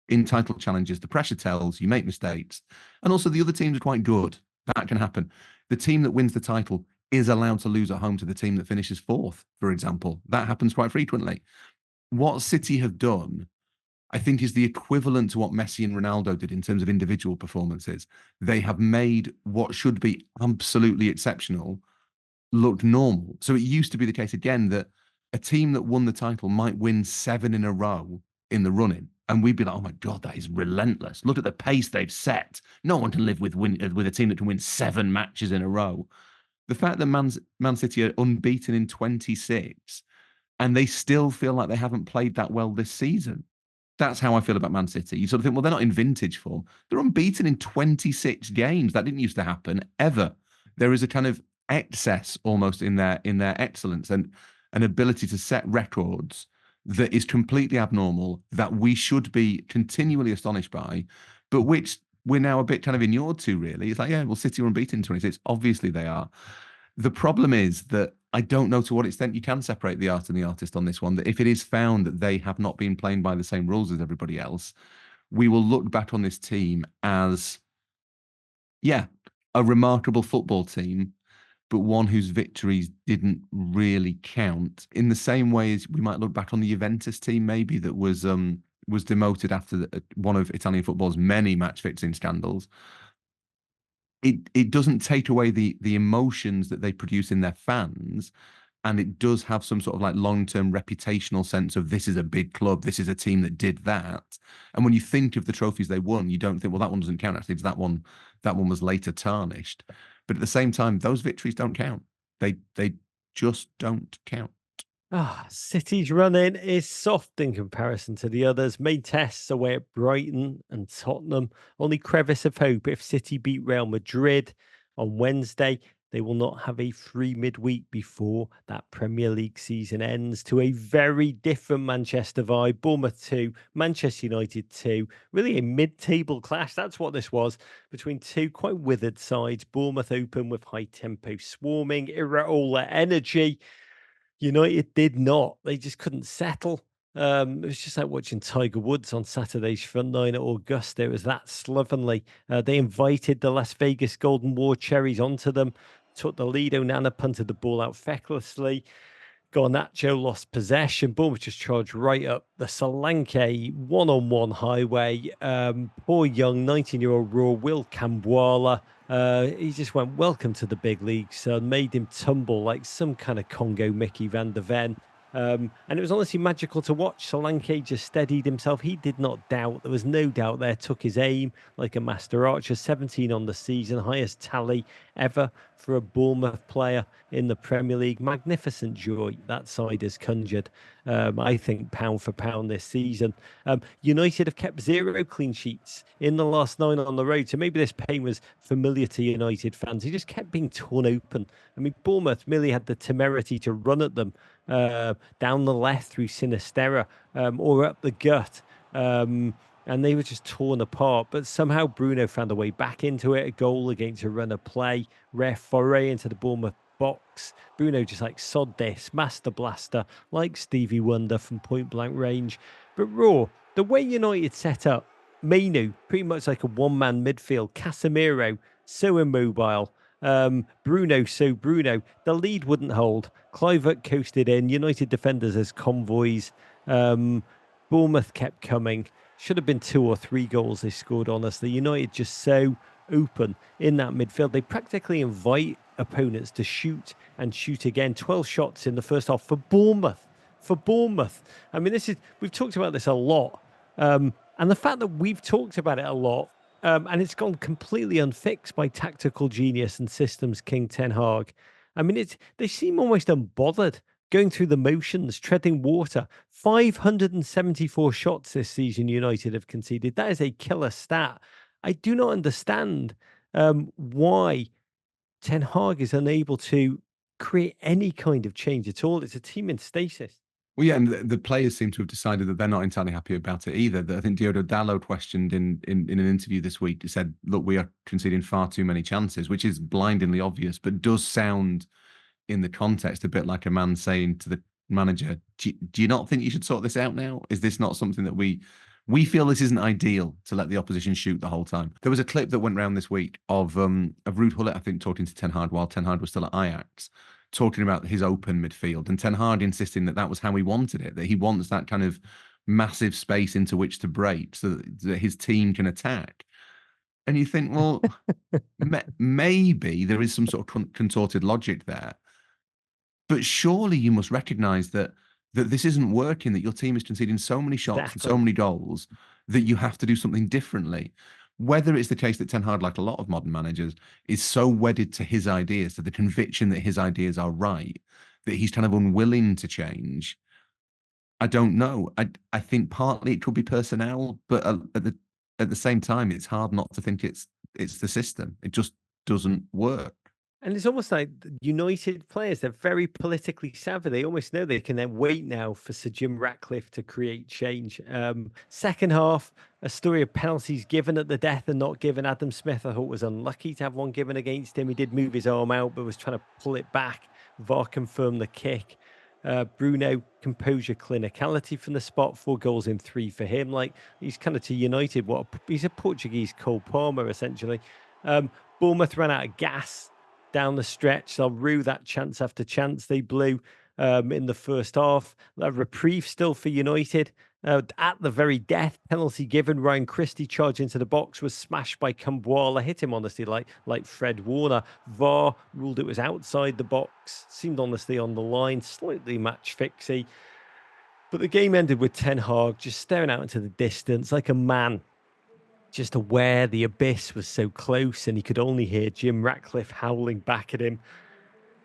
Speaker 2: in title challenges, the pressure tells, you make mistakes. And also the other teams are quite good. That can happen. The team that wins the title is allowed to lose at home to the team that finishes 4th, for example. That happens quite frequently. What City have done, I think, is the equivalent to what Messi and Ronaldo did in terms of individual performances. They have made what should be absolutely exceptional look normal. So it used to be the case again that a team that won the title might win 7 in a row in the running, and we'd be like, oh my God, that is relentless. Look at the pace they've set. No one can live with a team that can win 7 matches in a row. The fact that Man City are unbeaten in 26 and they still feel like they haven't played that well this season. That's how I feel about Man City. You sort of think, well, they're not in vintage form. They're unbeaten in 26 games. That didn't used to happen ever. There is a kind of excess almost in their excellence and an ability to set records that is completely abnormal, that we should be continually astonished by, but which we're now a bit kind of inured to, really. It's like, yeah, well, City are unbeaten in 26. Obviously they are. The problem is that I don't know to what extent you can separate the art and the artist on this one, that if it is found that they have not been playing by the same rules as everybody else, we will look back on this team as, yeah, a remarkable football team, but one whose victories didn't really count. In the same way as we might look back on the Juventus team, maybe, that was demoted after one of Italian football's many match fixing scandals. It doesn't take away the emotions that they produce in their fans, and it does have some sort of like long-term reputational sense of, this is a big club, this is a team that did that. And when you think of the trophies they won, you don't think, well, that one doesn't count. Actually, it's that one was later tarnished. But at the same time, those victories don't count. They just don't count.
Speaker 1: City's run-in is soft in comparison to the others. Main tests away at Brighton and Tottenham. Only crevice of hope if City beat Real Madrid on Wednesday. They will not have a free midweek before that Premier League season ends, to a very different Manchester vibe. Bournemouth 2, Manchester United 2. Really a mid-table clash. That's what this was, between two quite withered sides. Bournemouth open with high tempo swarming, Iraola energy. United did not. They just couldn't settle. It was just like watching Tiger Woods on Saturday's front nine at Augusta. It was that slovenly. They invited the Las Vegas Golden War Cherries onto them, took the lead. Onana punted the ball out fecklessly. Garnacho lost possession. Bournemouth just charged right up the Solanke one-on-one highway. Poor young 19-year-old raw Will Kambwala. He just went, welcome to the big leagues, son. Made him tumble like some kind of Congo Mickey van der Ven. And it was honestly magical to watch. Solanke just steadied himself. He did not doubt. There was no doubt there. Took his aim like a master archer. 17 on the season. Highest tally ever for a Bournemouth player in the Premier League. Magnificent joy that side has conjured. I think pound for pound this season. United have kept 0 clean sheets in the last 9 on the road. So maybe this pain was familiar to United fans. He just kept being torn open. I mean, Bournemouth merely had the temerity to run at them down the left through Sinisterra or up the gut. And they were just torn apart. But somehow Bruno found a way back into it. A goal against a run of play. Rare foray into the Bournemouth box. Bruno just like, sod this, master blaster, like Stevie Wonder from point blank range. But Raw, the way United set up, Mainu, pretty much like a one-man midfield. Casemiro, so immobile. Bruno, so Bruno. The lead wouldn't hold. Kluivert coasted in. United defenders as convoys. Bournemouth kept coming. Should have been 2 or 3 goals they scored, honestly. United just so open in that midfield. They practically invite opponents to shoot and shoot again. 12 shots in the first half for Bournemouth. For Bournemouth. I mean, we've talked about this a lot. And the fact that we've talked about it a lot, and it's gone completely unfixed by tactical genius and systems king Ten Hag. I mean, they seem almost unbothered, going through the motions, treading water. 574 shots this season United have conceded. That is a killer stat. I do not understand why Ten Hag is unable to create any kind of change at all. It's a team in stasis.
Speaker 2: Well, yeah, and the players seem to have decided that they're not entirely happy about it either. I think Diogo Dalot questioned in an interview this week, he said, look, we are conceding far too many chances, which is blindingly obvious, but does sound in the context a bit like a man saying to the manager, do you not think you should sort this out now? Is this not something that we feel this isn't ideal to let the opposition shoot the whole time? There was a clip that went around this week of Ruud Gullit, I think, talking to Ten Hag while Ten Hag was still at Ajax, talking about his open midfield, and Ten Hag insisting that was how he wanted it, that he wants that kind of massive space into which to break so that his team can attack. And you think, well, maybe there is some sort of contorted logic there, but surely you must recognise that this isn't working, that your team is conceding so many shots and so many goals that you have to do something differently. Whether it's the case that Ten Hag, like a lot of modern managers, is so wedded to his ideas, to the conviction that his ideas are right, that he's kind of unwilling to change, I don't know. I think partly it could be personnel, but at the same time, it's hard not to think it's the system. It just doesn't work.
Speaker 1: And it's almost like United players, they're very politically savvy. They almost know they can then wait now for Sir Jim Ratcliffe to create change. Second half, a story of penalties given at the death and not given. Adam Smith, I thought, was unlucky to have one given against him. He did move his arm out, but was trying to pull it back. VAR confirmed the kick. Bruno, composure, clinicality from the spot. 4 goals in 3 for him. Like, he's kind of to United. He's a Portuguese Cole Palmer, essentially. Bournemouth ran out of gas down the stretch. They'll rue that chance after chance they blew in the first half. A reprieve still for United. At the very death, penalty given. Ryan Christie charged into the box, was smashed by Kumbuala. Hit him, honestly, like Fred Warner. VAR ruled it was outside the box. Seemed, honestly, on the line. Slightly match fixy. But the game ended with Ten Hag just staring out into the distance like a man just aware the abyss was so close and he could only hear Jim Ratcliffe howling back at him.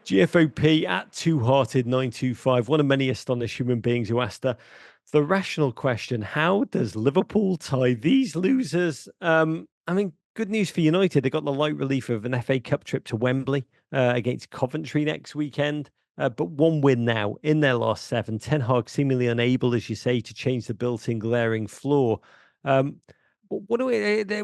Speaker 1: GFOP at Two-Hearted925, one of many astonished human beings who asked the rational question, how does Liverpool tie these losers? I mean, good news for United. They got the light relief of an FA Cup trip to Wembley against Coventry next weekend. But 1 win now in their last 7. Ten Hag seemingly unable, as you say, to change the built-in glaring flaw. What do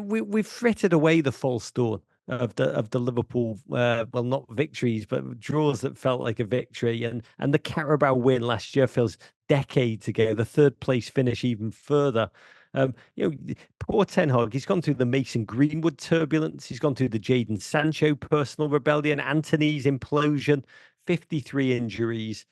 Speaker 1: we've frittered away the false dawn of the Liverpool, well, not victories, but draws that felt like a victory. And the Carabao win last year feels decades ago. The 3rd place finish even further. Poor Ten Hag, he's gone through the Mason Greenwood turbulence. He's gone through the Jadon Sancho personal rebellion, Anthony's implosion, 53 injuries.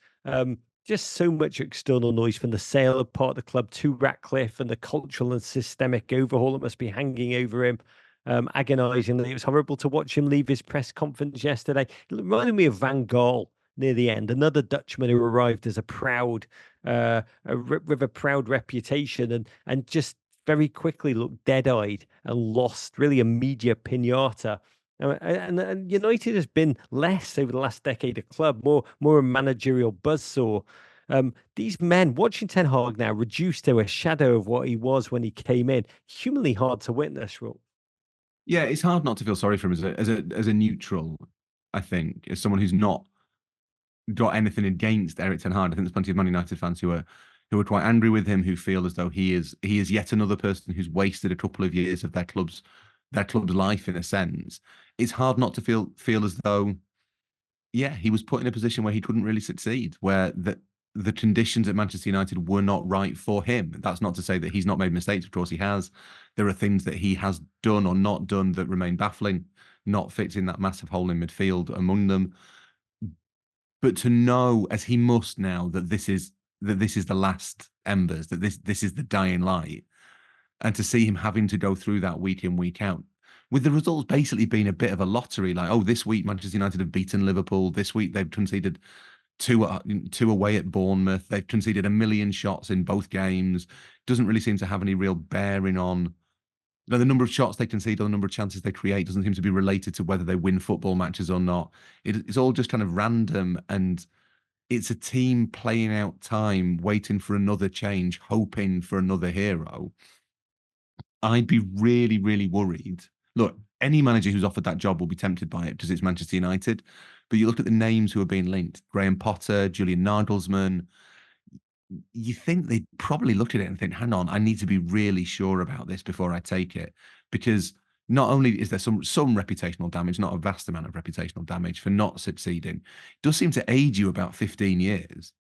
Speaker 1: Just so much external noise from the sale of part of the club to Ratcliffe and the cultural and systemic overhaul that must be hanging over him. Agonisingly, it was horrible to watch him leave his press conference yesterday. It reminded me of Van Gaal near the end, another Dutchman who arrived as a proud, with a proud reputation and just very quickly looked dead-eyed and lost, really a media pinata. And United has been less over the last decade a club, more a managerial buzzsaw. These men, watching Ten Hag now reduced to a shadow of what he was when he came in, humanly hard to witness, Rob.
Speaker 2: Yeah, it's hard not to feel sorry for him as a neutral, I think, as someone who's not got anything against Eric Ten Hag. I think there's plenty of Man United fans who are quite angry with him, who feel as though he is yet another person who's wasted a couple of years of their club's life, in a sense. It's hard not to feel as though, yeah, he was put in a position where he couldn't really succeed, where the conditions at Manchester United were not right for him. That's not to say that he's not made mistakes. Of course he has. There are things that he has done or not done that remain baffling, not fixing that massive hole in midfield among them. But to know, as he must now, that this is the last embers, that this is the dying light, and to see him having to go through that week in, week out, with the results basically being a bit of a lottery. Like, oh, this week Manchester United have beaten Liverpool. This week they've conceded two away at Bournemouth. They've conceded 1 million shots in both games. Doesn't really seem to have any real bearing on the number of shots they concede or the number of chances they create. Doesn't seem to be related to whether they win football matches or not. It's all just kind of random, and it's a team playing out time, waiting for another change, hoping for another hero. I'd be really, really worried. Look, any manager who's offered that job will be tempted by it because it's Manchester United. But you look at the names who are being linked: Graham Potter, Julian Nagelsmann. You think they'd probably look at it and think, hang on, I need to be really sure about this before I take it. Because not only is there some reputational damage, not a vast amount of reputational damage for not succeeding, it does seem to age you about 15 years.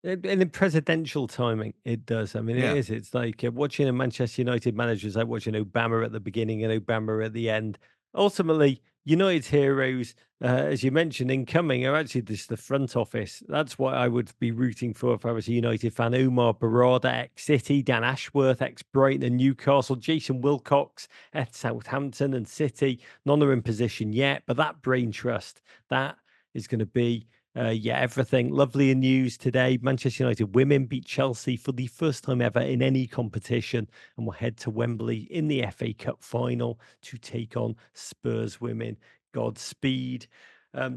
Speaker 1: And in presidential timing, it does. I mean, it is. It's like watching a Manchester United manager is like watching Obama at the beginning and Obama at the end. Ultimately, United's heroes, as you mentioned, incoming are actually just the front office. That's what I would be rooting for if I was a United fan. Omar Barada, ex-City, Dan Ashworth, ex-Brighton and Newcastle, Jason Wilcox, ex-Southampton and City. None are in position yet, but that brain trust, that is going to be everything. Lovely in news today. Manchester United women beat Chelsea for the first time ever in any competition and will head to Wembley in the FA Cup final to take on Spurs women. Godspeed.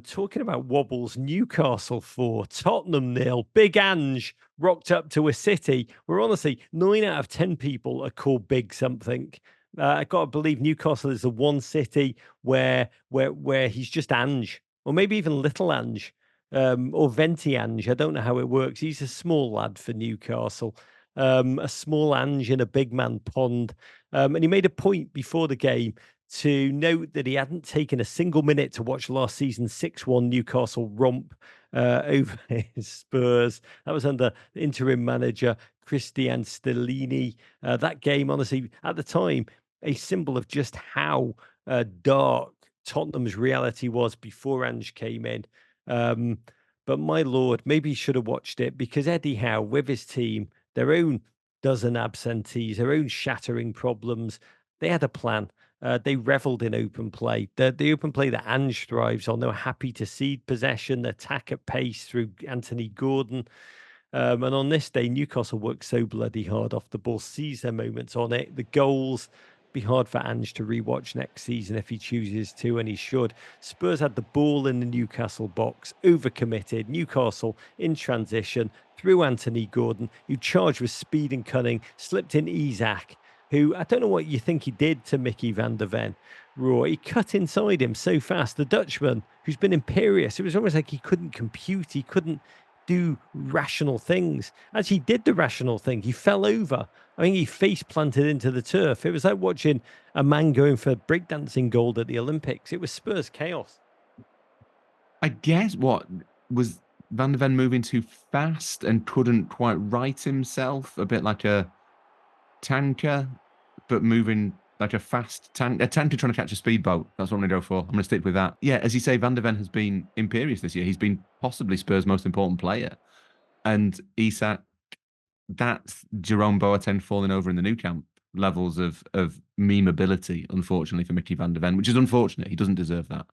Speaker 1: Talking about wobbles, Newcastle 4, Tottenham 0. Big Ange rocked up to a City where honestly 9 out of 10 people are called big something. I got to believe Newcastle is the one city where he's just Ange, or maybe even little Ange. Or Venti Ange. I don't know how it works. He's a small lad for Newcastle, a small Ange in a big man pond. And he made a point before the game to note that he hadn't taken a single minute to watch last season's 6-1 Newcastle romp over his Spurs. That was under interim manager Christian Stellini. That game, honestly, at the time, a symbol of just how dark Tottenham's reality was before Ange came in. But my lord, maybe he should have watched it, because Eddie Howe, with his team, their own dozen absentees, their own shattering problems, they had a plan. They revelled in open play. The open play that Ange thrives on. They were happy to cede possession, attack at pace through Anthony Gordon. And on this day, Newcastle worked so bloody hard off the ball, seized their moments on it. The goals, be hard for Ange to rewatch next season if he chooses to, and he should. Spurs had the ball in the Newcastle box, overcommitted. Newcastle in transition through Anthony Gordon, who charged with speed and cunning, slipped in Isak, who, I don't know what you think he did to Mickey van der Ven. Roy, he cut inside him so fast. The Dutchman, who's been imperious, it was almost like he couldn't compute, he couldn't do rational things. As he did the rational thing, he fell over. I think he face planted into the turf. It was like watching a man going for breakdancing gold at the Olympics. It was Spurs chaos.
Speaker 2: I guess what was Van der Ven moving too fast and couldn't quite right himself, a bit like a tanker, but moving like a fast tank, a tanker trying to catch a speedboat. That's what I'm going to go for. I'm going to stick with that. Yeah, as you say, Van der Ven has been imperious this year. He's been possibly Spurs' most important player. And Isak, that's Jerome Boateng falling over in the Nou Camp levels of memeability, unfortunately, for Mickey van der Ven, which is unfortunate. He doesn't deserve that.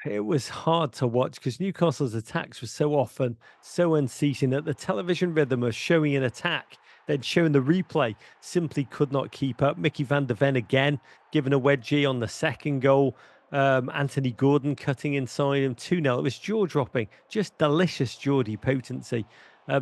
Speaker 1: It was hard to watch because Newcastle's attacks were so often so unceasing that the television rhythm of showing an attack, then showing the replay, simply could not keep up. Mickey van der Ven again, given a wedgie on the second goal. Anthony Gordon cutting inside him 2-0. It was jaw dropping, just delicious Geordie potency.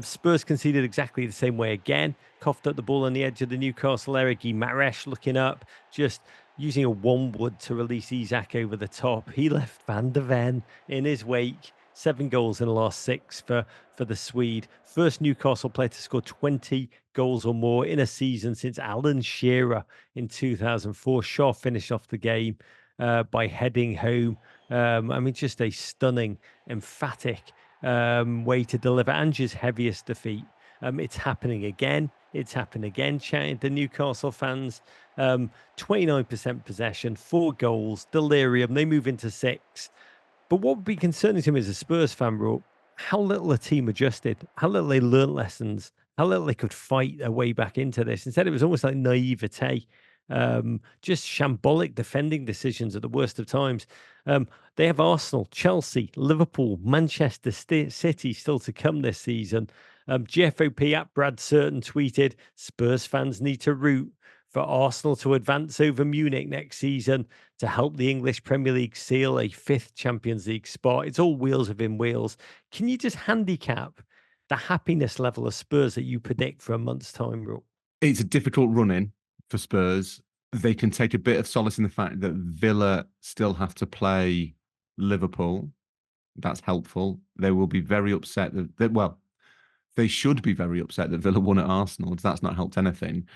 Speaker 1: Spurs conceded exactly the same way again. Coughed up the ball on the edge of the Newcastle area. Maresh looking up, just using a one-wood to release Isak over the top. He left Van der Ven in his wake. 7 goals in the last 6 for the Swede. First Newcastle player to score 20 goals or more in a season since Alan Shearer in 2004. Shaw finished off the game by heading home. I mean, just a stunning, emphatic way to deliver Ange's heaviest defeat. It's happening again. It's happened again, chatting to Newcastle fans. 29% possession, 4 goals, delirium. They move into 6. But what would be concerning to me as a Spurs fan, Rob, how little the team adjusted, how little they learnt lessons, how little they could fight their way back into this. Instead, it was almost like naivete, just shambolic defending decisions at the worst of times. They have Arsenal, Chelsea, Liverpool, Manchester City still to come this season. GFOP at Brad Certain tweeted, Spurs fans need to root for Arsenal to advance over Munich next season to help the English Premier League seal a 5th Champions League spot. It's all wheels within wheels. Can you just handicap the happiness level of Spurs that you predict for a month's time, Rook?
Speaker 2: It's a difficult run-in for Spurs. They can take a bit of solace in the fact that Villa still have to play Liverpool. That's helpful. They will be very upset that well, they should be very upset that Villa won at Arsenal. That's not helped anything.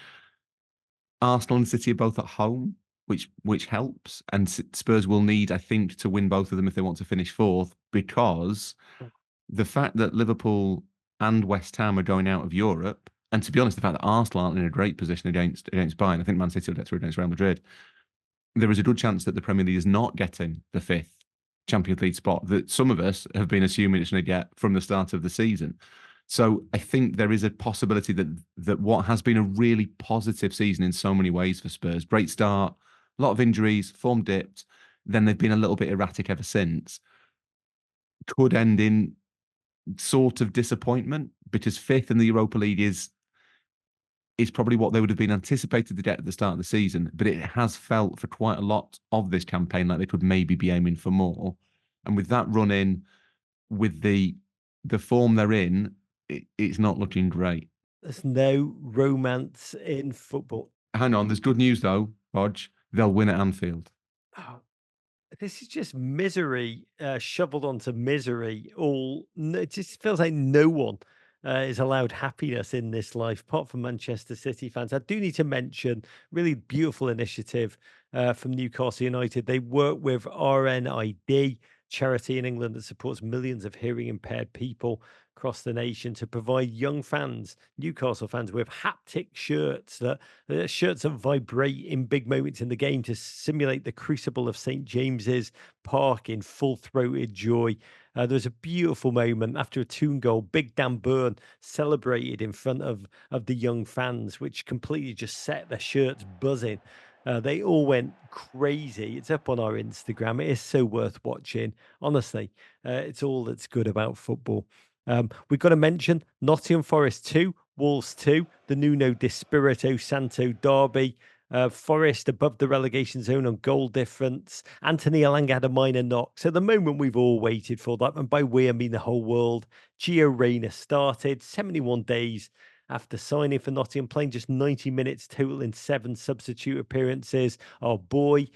Speaker 2: Arsenal and City are both at home, which helps. And Spurs will need, I think, to win both of them if they want to finish 4th, because the fact that Liverpool and West Ham are going out of Europe, and to be honest, the fact that Arsenal aren't in a great position against Bayern, I think Man City will get through against Real Madrid, there is a good chance that the Premier League is not getting the 5th Champions League spot that some of us have been assuming it's going to get from the start of the season. So I think there is a possibility that what has been a really positive season in so many ways for Spurs, great start, a lot of injuries, form dipped, then they've been a little bit erratic ever since, could end in sort of disappointment, because 5th in the Europa League is probably what they would have been anticipated to get at the start of the season, but it has felt for quite a lot of this campaign like they could maybe be aiming for more. And with that run in, with the form they're in, it's not looking great.
Speaker 1: There's no romance in football.
Speaker 2: Hang on, there's good news though, Bodge. They'll win at Anfield.
Speaker 1: Oh, this is just misery shoveled onto misery. It just feels like no one is allowed happiness in this life, apart from Manchester City fans. I do need to mention really beautiful initiative from Newcastle United. They work with RNID charity in England that supports millions of hearing impaired people across the nation to provide young fans, Newcastle fans, with haptic shirts that vibrate in big moments in the game to simulate the crucible of St James's Park in full-throated joy. There was a beautiful moment after a Toon goal. Big Dan Burn celebrated in front of the young fans, which completely just set their shirts buzzing. They all went crazy. It's up on our Instagram. It is so worth watching. Honestly, it's all that's good about football. We've got to mention Nottingham Forest 2, Wolves 2, the Nuno Dispirito Santo derby. Forest above the relegation zone on goal difference. Anthony Elanga had a minor knock. So the moment we've all waited for that, and by we I mean the whole world, Gio Reyna started 71 days after signing for Nottingham, playing just 90 minutes total in 7 substitute appearances. Our boy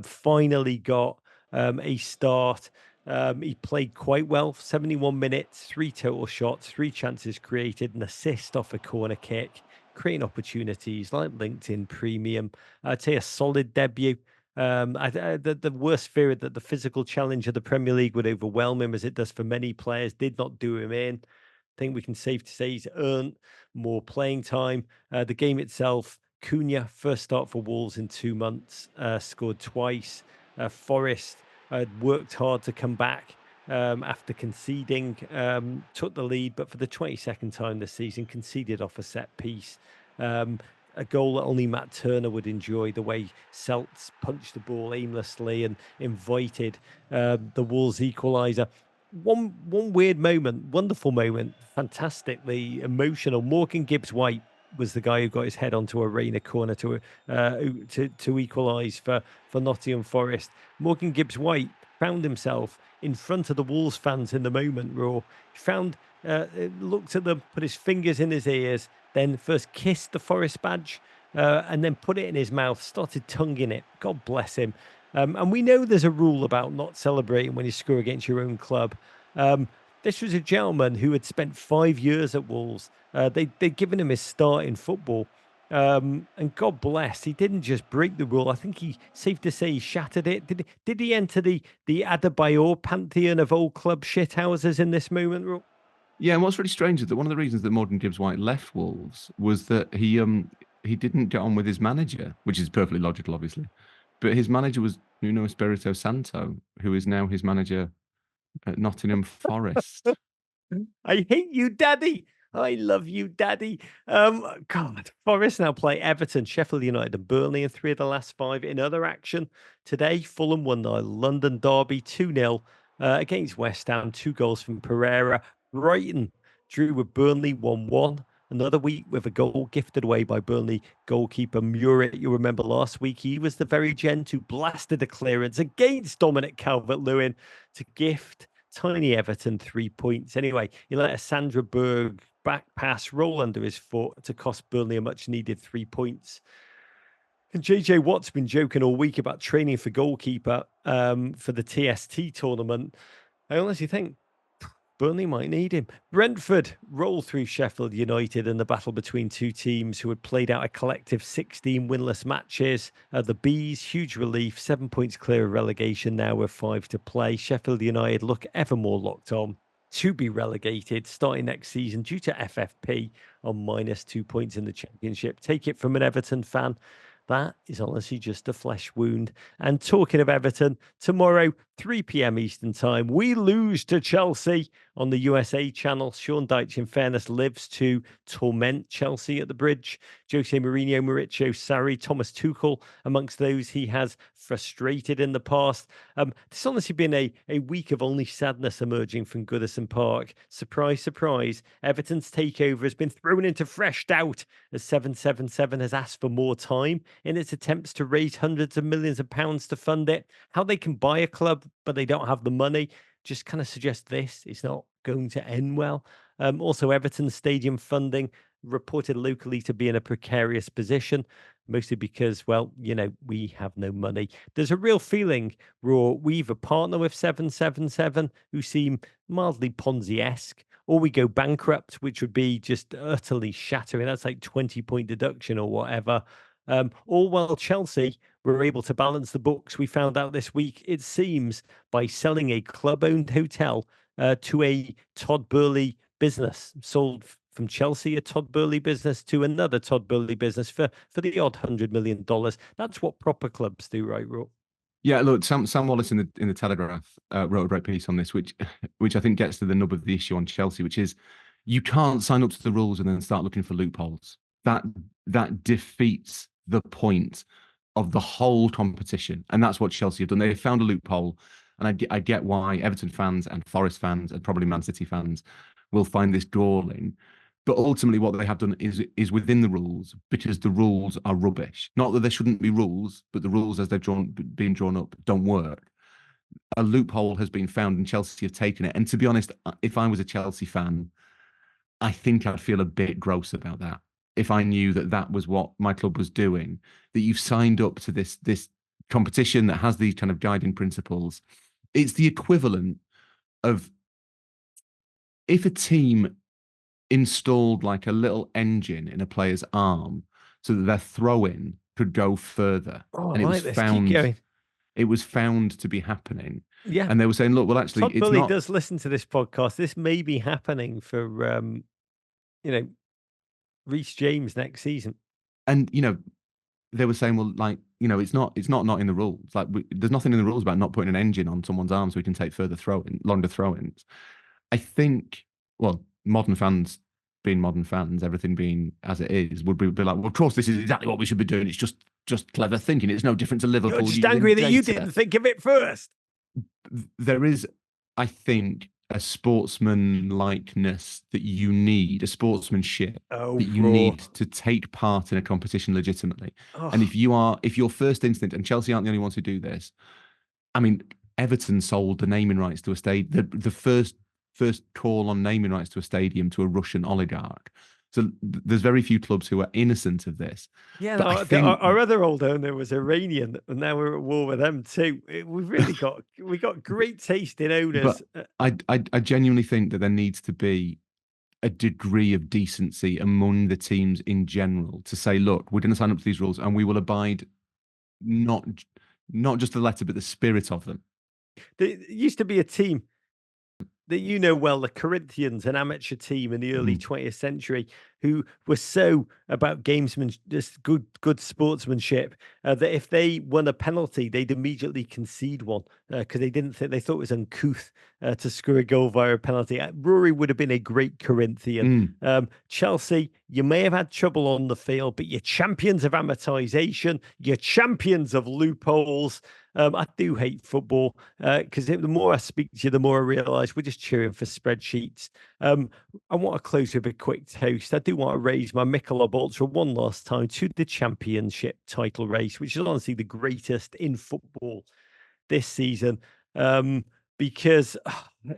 Speaker 1: finally got a start. He played quite well, 71 minutes, 3 total shots, 3 chances created, an assist off a corner kick, creating opportunities like LinkedIn Premium. I'd say a solid debut. The worst fear that the physical challenge of the Premier League would overwhelm him, as it does for many players, did not do him in. I think we can safe to say he's earned more playing time. The game itself, Cunha, first start for Wolves in 2 months, scored twice. Forest worked hard to come back after conceding, took the lead, but for the 22nd time this season, conceded off a set piece. A goal that only Matt Turner would enjoy, the way Celts punched the ball aimlessly and invited the Wolves equaliser. One weird moment, wonderful moment, fantastically emotional. Morgan Gibbs-White was the guy who got his head onto a Reyna corner to equalise for Nottingham Forest. Morgan Gibbs-White found himself in front of the Wolves fans in the moment, Raw. He found, looked at them, put his fingers in his ears, then first kissed the Forest badge and then put it in his mouth, started tonguing it. God bless him. And we know there's a rule about not celebrating when you score against your own club. This was a gentleman who had spent 5 years at Wolves. They'd given him his start in football. And God bless, he didn't just break the rule. I think safe to say he shattered it. Did he enter the Adebayor pantheon of old club shithouses in this moment, Ro?
Speaker 2: Yeah, and what's really strange is that one of the reasons that Morgan Gibbs-White left Wolves was that he didn't get on with his manager, which is perfectly logical, obviously. But his manager was Nuno Espirito Santo, who is now his manager at Nottingham Forest.
Speaker 1: I hate you, Daddy. I love you, Daddy. God, Forest now play Everton, Sheffield United, and Burnley in 3 of the last 5. In other action today, Fulham won the London derby 2-0 against West Ham. 2 goals from Pereira. Brighton drew with Burnley 1-1. Another week with a goal gifted away by Burnley goalkeeper Murray. You remember last week, he was the very gent who blasted a clearance against Dominic Calvert-Lewin to gift tiny Everton 3 points. Anyway, he let a Sandra Berg back pass roll under his foot to cost Burnley a much-needed 3 points. And JJ Watt's been joking all week about training for goalkeeper for the TST tournament. I honestly think Burnley might need him. Brentford rolled through Sheffield United in the battle between 2 teams who had played out a collective 16 winless matches. The Bees, huge relief, 7 points clear of relegation now with 5 to play. Sheffield United look ever more locked on to be relegated starting next season due to FFP on -2 points in the Championship. Take it from an Everton fan. That is honestly just a flesh wound. And talking of Everton, tomorrow, 3 p.m. Eastern Time, we lose to Chelsea on the USA channel. Sean Dyche, in fairness, lives to torment Chelsea at the bridge. Jose Mourinho, Mauricio Sarri, Thomas Tuchel, amongst those he has frustrated in the past. It's honestly been a week of only sadness emerging from Goodison Park. Surprise, surprise. Everton's takeover has been thrown into fresh doubt as 777 has asked for more time in its attempts to raise hundreds of millions of pounds to fund it. How they can buy a club, but they don't have the money, just kind of suggests this is not going to end well. Also, Everton's stadium funding reported locally to be in a precarious position, mostly because, well, we have no money. There's a real feeling, Raw, we either partner with 777, who seem mildly Ponzi-esque, or we go bankrupt, which would be just utterly shattering. That's like 20-point deduction or whatever. All while Chelsea were able to balance the books, we found out this week, it seems, by selling a club-owned hotel to a Todd Boehly business, sold from Chelsea, a Todd Boehly business, to another Todd Boehly business for the odd $100 million. That's what proper clubs do, right, Ro?
Speaker 2: Yeah, look, Sam Wallace in the Telegraph wrote a great piece on this, which I think gets to the nub of the issue on Chelsea, which is you can't sign up to the rules and then start looking for loopholes. That defeats the point of the whole competition, and that's what Chelsea have done. They found a loophole, and I get why Everton fans and Forest fans and probably Man City fans will find this galling. But ultimately, what they have done is within the rules, because the rules are rubbish. Not that there shouldn't be rules, but the rules as they've been drawn up don't work. A loophole has been found, and Chelsea have taken it. And to be honest, if I was a Chelsea fan, I think I'd feel a bit gross about that. If I knew that that was what my club was doing, that you've signed up to this competition that has these kind of guiding principles. It's the equivalent of if a team installed like a little engine in a player's arm so that their throw-in could go further.
Speaker 1: Oh,
Speaker 2: And
Speaker 1: I like this. Keep going.
Speaker 2: It was found to be happening.
Speaker 1: Yeah.
Speaker 2: And they were saying, look, well, actually,
Speaker 1: Todd
Speaker 2: it's
Speaker 1: Boehly
Speaker 2: not.
Speaker 1: does listen to this podcast. This may be happening for, Reece James next season.
Speaker 2: And, they were saying, well, like, it's not in the rules. Like, there's nothing in the rules about not putting an engine on someone's arm so we can take longer throw-ins. I think, well, modern fans being modern fans, everything being as it is, would be like, well, of course, this is exactly what we should be doing. It's just clever thinking. It's no different to Liverpool.
Speaker 1: You're just angry that you didn't think of it first.
Speaker 2: There is, I think, a sportsman-likeness that you need, a sportsmanship that you need to take part in a competition legitimately.
Speaker 1: Oh.
Speaker 2: And if your first instinct, and Chelsea aren't the only ones who do this, I mean, Everton sold the naming rights to a stadium, the first call on naming rights to a stadium to a Russian oligarch. So there's very few clubs who are innocent of this.
Speaker 1: Yeah, no, our other old owner was Iranian, and now we're at war with them too. We've really got great taste in owners.
Speaker 2: But I genuinely think that there needs to be a degree of decency among the teams in general to say, look, we're going to sign up to these rules and we will abide not just the letter but the spirit of them.
Speaker 1: There used to be a team that well, the Corinthians, an amateur team in the early 20th century, who were so about gamesmanship, just good sportsmanship, that if they won a penalty, they'd immediately concede one because they thought it was uncouth to score a goal via a penalty. Rory would have been a great Corinthian. Chelsea, you may have had trouble on the field, but you're champions of amortization, you're champions of loopholes. I do hate football because the more I speak to you, the more I realise we're just cheering for spreadsheets. I want to close with a quick toast. I do want to raise my Michelob Ultra one last time to the championship title race, which is honestly the greatest in football this season. Because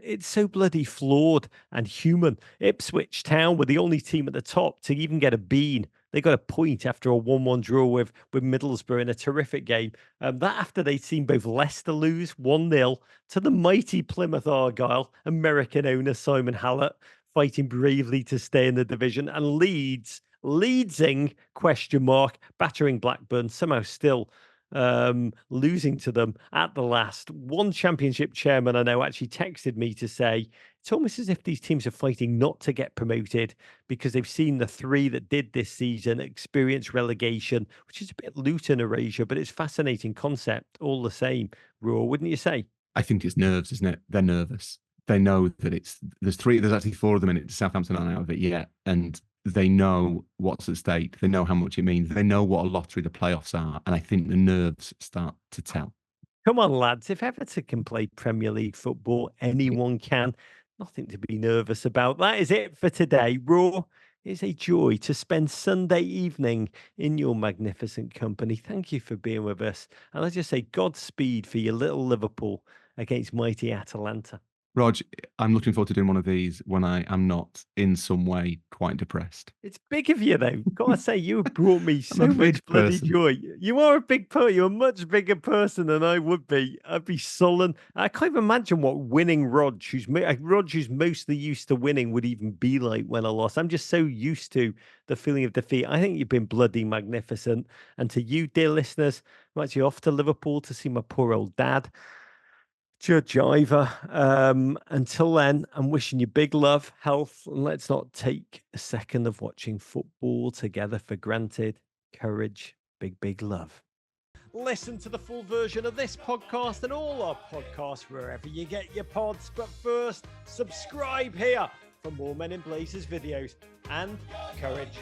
Speaker 1: it's so bloody flawed and human. Ipswich Town were the only team at the top to even get a bean. They got a point after a 1-1 draw with Middlesbrough in a terrific game. That after they'd seen both Leicester lose 1-0 to the mighty Plymouth Argyle, American owner Simon Hallett fighting bravely to stay in the division, and Leedsing, ? Battering Blackburn, somehow still losing to them at the last. One championship chairman I know actually texted me to say it's almost as if these teams are fighting not to get promoted because they've seen the three that did this season experience relegation, which is a bit Luton erasure, but it's fascinating concept all the same. Raw, wouldn't you say?
Speaker 2: I think it's nerves, isn't it? They're nervous. They know that there's actually 4 of them in it. Southampton aren't out of it yet, and they know what's at stake. They know how much it means. They know what a lottery the playoffs are. And I think the nerves start to tell.
Speaker 1: Come on, lads. If Everton can play Premier League football, anyone can. Nothing to be nervous about. That is it for today. Raw, it's a joy to spend Sunday evening in your magnificent company. Thank you for being with us. And I just say Godspeed for your little Liverpool against mighty Atalanta.
Speaker 2: Rog, I'm looking forward to doing one of these when I am not in some way quite depressed.
Speaker 1: It's big of you, though. Gotta say, you have brought me so
Speaker 2: a
Speaker 1: much
Speaker 2: big
Speaker 1: bloody
Speaker 2: person.
Speaker 1: joy. You are a big person. You're a much bigger person than I would be. I'd be sullen. I can't even imagine what winning Rog, who's mostly used to winning, would even be like when I lost. I'm just so used to the feeling of defeat. I think you've been bloody magnificent. And to you, dear listeners, I'm actually off to Liverpool to see my poor old dad. Judge Ivor. Until then, I'm wishing you big love, health, and let's not take a second of watching football together for granted. Courage, big love. Listen to the full version of this podcast and all our podcasts wherever you get your pods. But first, subscribe here for more Men in Blazers videos. And courage.